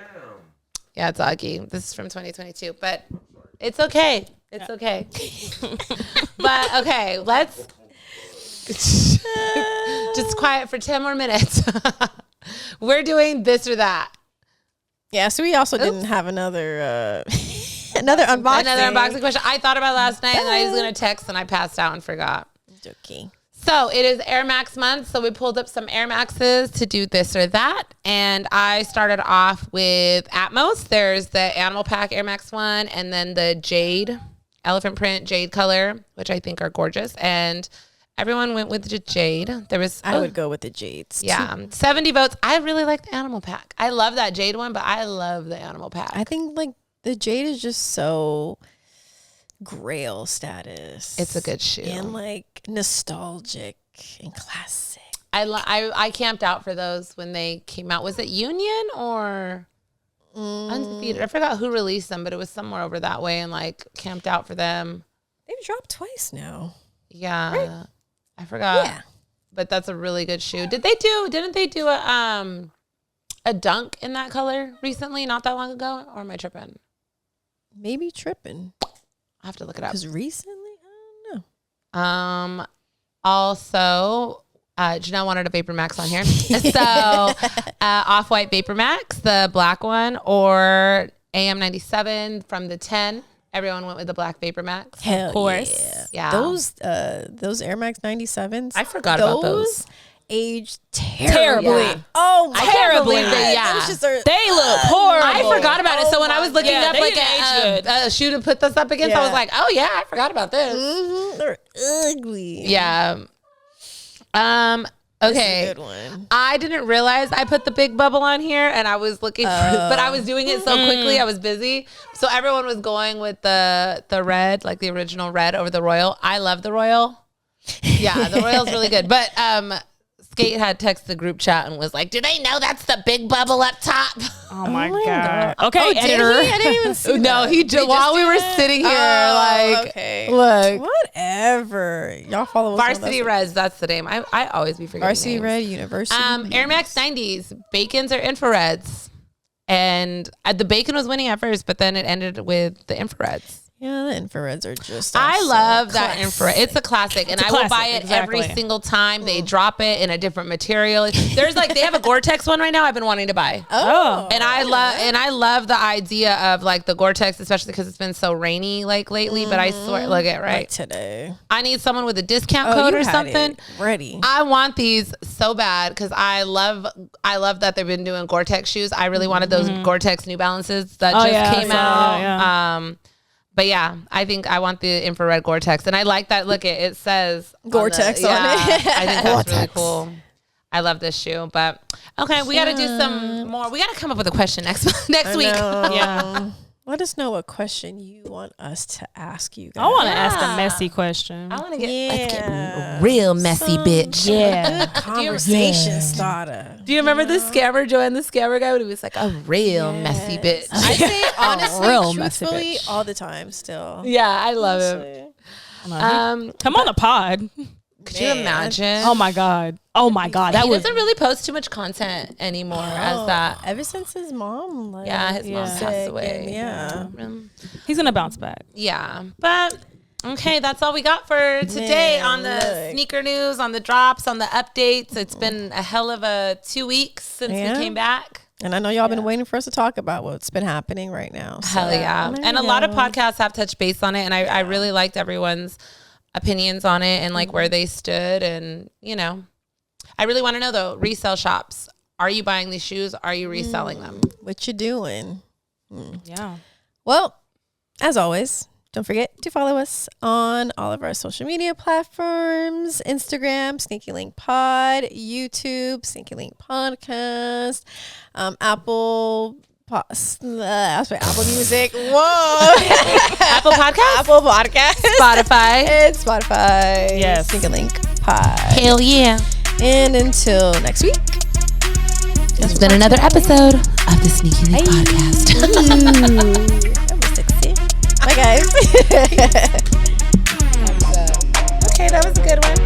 Yeah, Dougie. This is from 2022, but it's okay. It's okay. But okay, let's just quiet for 10 more minutes. We're doing this or that. Yeah, so we also didn't have another another unboxing. Another unboxing question. I thought about last night and I was going to text and I passed out and forgot. Okay. So it is Air Max month. So we pulled up some Air Maxes to do this or that. And I started off with Atmos. There's the Animal Pack Air Max one and then the Jade, elephant print Jade color, which I think are gorgeous. And everyone went with the Jade. I would go with the Jades. Yeah, 70 votes. I really like the Animal Pack. I love that Jade one, but I love the Animal Pack. I think like the Jade is just so grail status. It's a good shoe. And like nostalgic and classic. I camped out for those when they came out. Was it Union or Undefeated? I forgot who released them, but it was somewhere over that way and like camped out for them. They've dropped twice now. Yeah. Right? I forgot. Yeah. But that's a really good shoe. Didn't they do a dunk in that color recently, not that long ago? Or am I tripping? Maybe tripping. I have to look it up. Because recently, I don't know. Also, Janelle wanted a Vapor Max on here. So, Off-White Vapor Max, the black one, or AM97 from the 10. Everyone went with the black Vapor Max. Hell of course. Yeah. Those Air Max 97s. I forgot about those. Aged terribly. Yeah. Oh my I can't believe God. that, yeah. Those just are, They look horrible. I forgot about it. So when I was looking up they like didn't age a shoe to put this up against, I was like, oh yeah, I forgot about this. they're ugly. Yeah. This is Okay. a good one. I didn't realize I put the big bubble on here and I was looking for, but I was doing it so quickly. I was busy. So everyone was going with the red, like the original red over the Royal. I love the Royal. Yeah, the Royal's really good. But Skate had texted the group chat and was like, do they know that's the big bubble up top? Oh my God. Okay, Oh, did editor. he? I didn't even see No, that. he just, while we were did that? sitting here, Oh, like, okay. look. Whatever. Y'all follow us on Varsity those- Reds, that's the name. I always be forgetting Varsity names. Red University. Air Max 90s, Bacons or infrareds. And the Bacon was winning at first, but then it ended with the infrareds. Yeah, the infrareds are just. I also love that classic. infrared. It's a classic, and It's a I will classic, buy it every exactly. single time. They drop it in a different material. There's like they have a Gore-Tex one right now. I've been wanting to buy. Oh, And I love the idea of like the Gore-Tex, especially because it's been so rainy like lately. But I swear, look at like right. today. I need someone with a discount Oh, code you or had something. it ready. I want these so bad because I love that they've been doing Gore-Tex shoes. I really wanted those Gore-Tex New Balances that came out. Yeah. But yeah, I think I want the infrared Gore-Tex, and I like that. Look, it says Gore-Tex on it. I think that's really Gore-Tex. cool. I love this shoe, but okay, we got to do some more. We got to come up with a question next week. Yeah. Let us know what question you want us to ask you guys. I want to ask a messy question. I want to get Yeah. real messy, bitch. Yeah. Conversation starter. Do you remember the scammer, Joanne, the scammer guy, when he was like a real messy bitch? I say honestly, real messy truthfully, bitch. all the time still. Yeah, I love him. Come on the pod. Could you imagine? Oh my god. That He was doesn't really post too much content anymore as that. Ever since his mom, like, His mom passed away. Yeah. he's gonna bounce back. Yeah, but okay, that's all we got for today on the sneaker news, on the drops, on the updates. It's been a hell of a 2 weeks since we came back. And I know y'all been waiting for us to talk about what's been happening right now. So. Hell yeah. And a lot of podcasts have touched base on it. And I really liked everyone's opinions on it and like where they stood. And, you know, I really want to know though, resale shops. Are you buying these shoes? Are you reselling them? What you doing? Yeah. Well, as always, don't forget to follow us on all of our social media platforms: Instagram, Sneaky Link Pod; YouTube, Sneaky Link Podcast; Apple Music. Whoa. Apple Podcasts? Apple Podcast. Spotify. And Spotify. Yes. Sneaky Link Pod. Hell yeah. And until next week. It's been another episode of the Sneaky Link Podcast. That was sexy. Bye, guys. Okay, that was a good one.